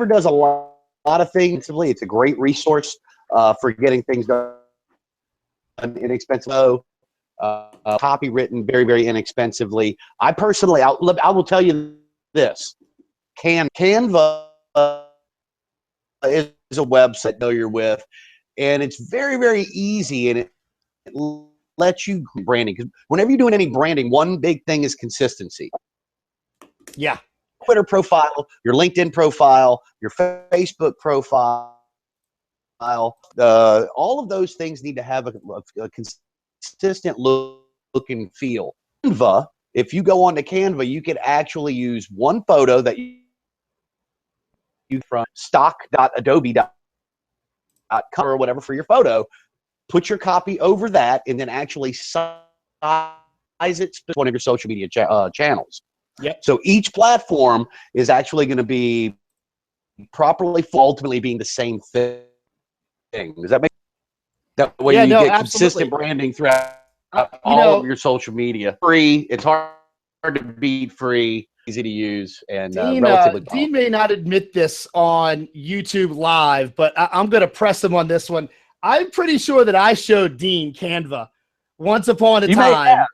does a lot of things. It's a great resource for getting things done inexpensively. Copy written very, very inexpensively. I personally, I will tell you this: Canva is a website that you're with, and it's very, very easy, and it lets you branding. Because whenever you're doing any branding, one big thing is consistency. Yeah. Twitter profile, your LinkedIn profile, your Facebook profile, all of those things need to have a consistent look and feel. Canva, if you go onto Canva, you can actually use one photo that you from stock.adobe.com or whatever for your photo, put your copy over that, and then actually size it to one of your social media channels. Yep. So each platform is actually going to be properly, ultimately being the same thing. Does that make that way? You get consistent branding throughout all of your social media. Free. It's hard to beat. Free, easy to use, and relatively powerful. Dean may not admit this on YouTube Live, but I'm going to press him on this one. I'm pretty sure that I showed Dean Canva once upon a time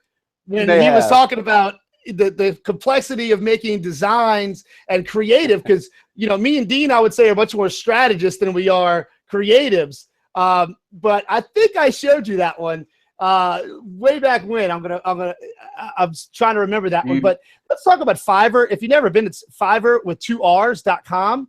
when he was talking about the complexity of making designs and creative, because me and Dean, I would say, are much more strategists than we are creatives. But I think I showed you that one way back when. I'm trying to remember that one. But let's talk about Fiverr. If you've never been, it's Fiverr with 2Rs.com.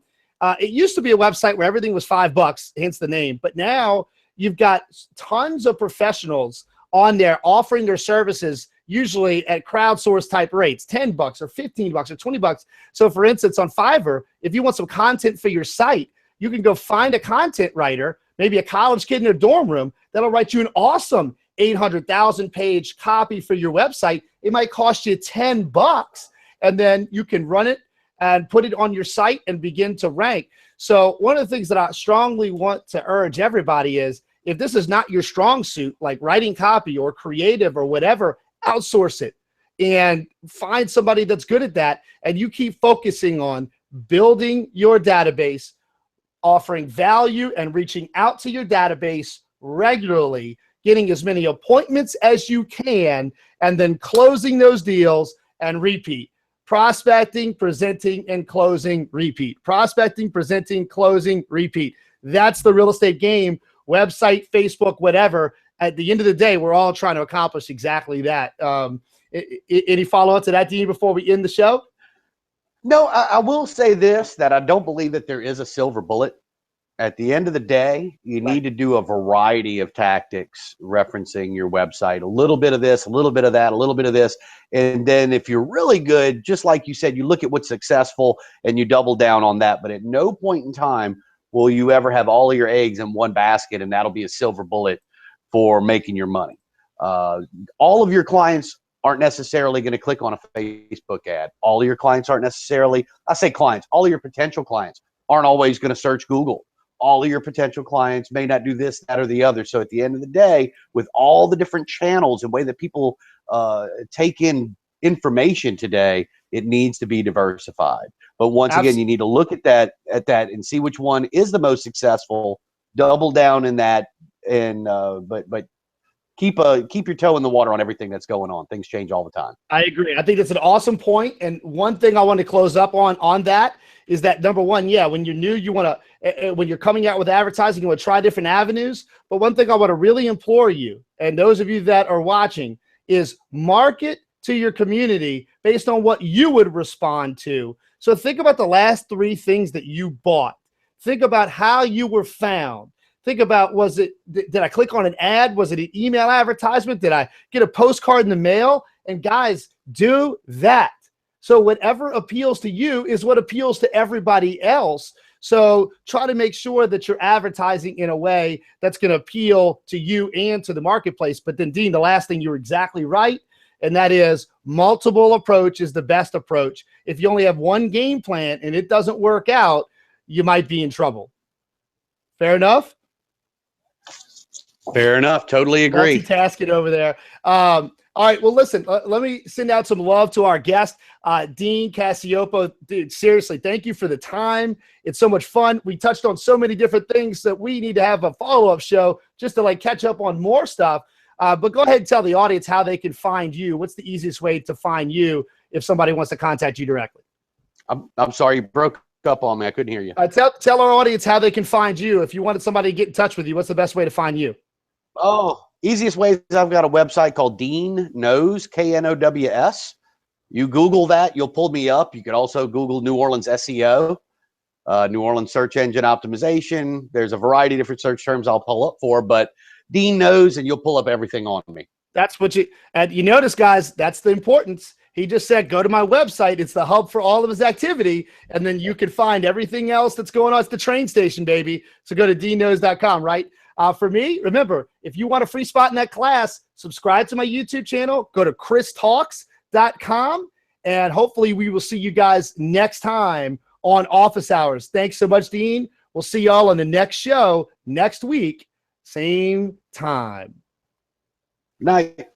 It used to be a website where everything was $5, hence the name. But now you've got tons of professionals on there offering their services, usually at crowdsourced type rates, $10 or $15 or $20. So for instance, on Fiverr, if you want some content for your site, you can go find a content writer, maybe a college kid in their dorm room, that'll write you an awesome 800,000 page copy for your website. It might cost you $10, and then you can run it and put it on your site and begin to rank. So one of the things that I strongly want to urge everybody is, if this is not your strong suit, like writing copy or creative or whatever, outsource it and find somebody that's good at that. And you keep focusing on building your database, offering value and reaching out to your database regularly, getting as many appointments as you can, and then closing those deals and repeat. Prospecting, presenting, and closing, repeat. Prospecting, presenting, closing, repeat. That's the real estate game. Website, Facebook, whatever. At the end of the day, we're all trying to accomplish exactly that. Any follow-up to that, Dean, before we end the show? No, I will say this, that I don't believe that there is a silver bullet. At the end of the day, you need to do a variety of tactics referencing your website. A little bit of this, a little bit of that, a little bit of this. And then if you're really good, just like you said, you look at what's successful and you double down on that. But at no point in time will you ever have all of your eggs in one basket, and that'll be a silver bullet for making your money. All of your clients aren't necessarily going to click on a Facebook ad. All of your clients aren't necessarily, I say clients, all of your potential clients aren't always going to search Google. All of your potential clients may not do this, that, or the other. So at the end of the day, with all the different channels and way that people take in information today, it needs to be diversified. But once again, you need to look at that and see which one is the most successful, double down in that, and but keep your toe in the water on everything that's going on. Things change all the time. I agree. I think that's an awesome point. And one thing I want to close up on that is that, number one, yeah, when you're new, you want to, when you're coming out with advertising, you want to try different avenues. But one thing I want to really implore you, and those of you that are watching, is market to your community based on what you would respond to. So think about the last 3 things that you bought. Think about how you were found. Think about, did I click on an ad? Was it an email advertisement? Did I get a postcard in the mail? And guys, do that. So whatever appeals to you is what appeals to everybody else. So try to make sure that you're advertising in a way that's going to appeal to you and to the marketplace. But then, Dean, the last thing, you're exactly right. And that is, multiple approach is the best approach. If you only have one game plan and it doesn't work out, you might be in trouble. Fair enough? Fair enough. Totally agree. Multitasking over there. All right. Well, listen, let me send out some love to our guest, Dean Cacioppo. Dude, seriously, thank you for the time. It's so much fun. We touched on so many different things that we need to have a follow-up show just to catch up on more stuff. But go ahead and tell the audience how they can find you. What's the easiest way to find you if somebody wants to contact you directly? I'm sorry, you broke up on me. I couldn't hear you. Tell our audience how they can find you. If you wanted somebody to get in touch with you, what's the best way to find you? Oh, easiest way is I've got a website called Dean Knows, KNOWS. You Google that, you'll pull me up. You could also Google New Orleans SEO, New Orleans search engine optimization. There's a variety of different search terms I'll pull up for, but Dean Knows, and you'll pull up everything on me. That's what you notice, guys, that's the importance. He just said, go to my website. It's the hub for all of his activity. And then you can find everything else that's going on. It's the train station, baby. So go to dknows.com, right? For me, remember, if you want a free spot in that class, subscribe to my YouTube channel, go to christalks.com, and hopefully we will see you guys next time on Office Hours. Thanks so much, Dean. We'll see y'all on the next show next week, same time. Night.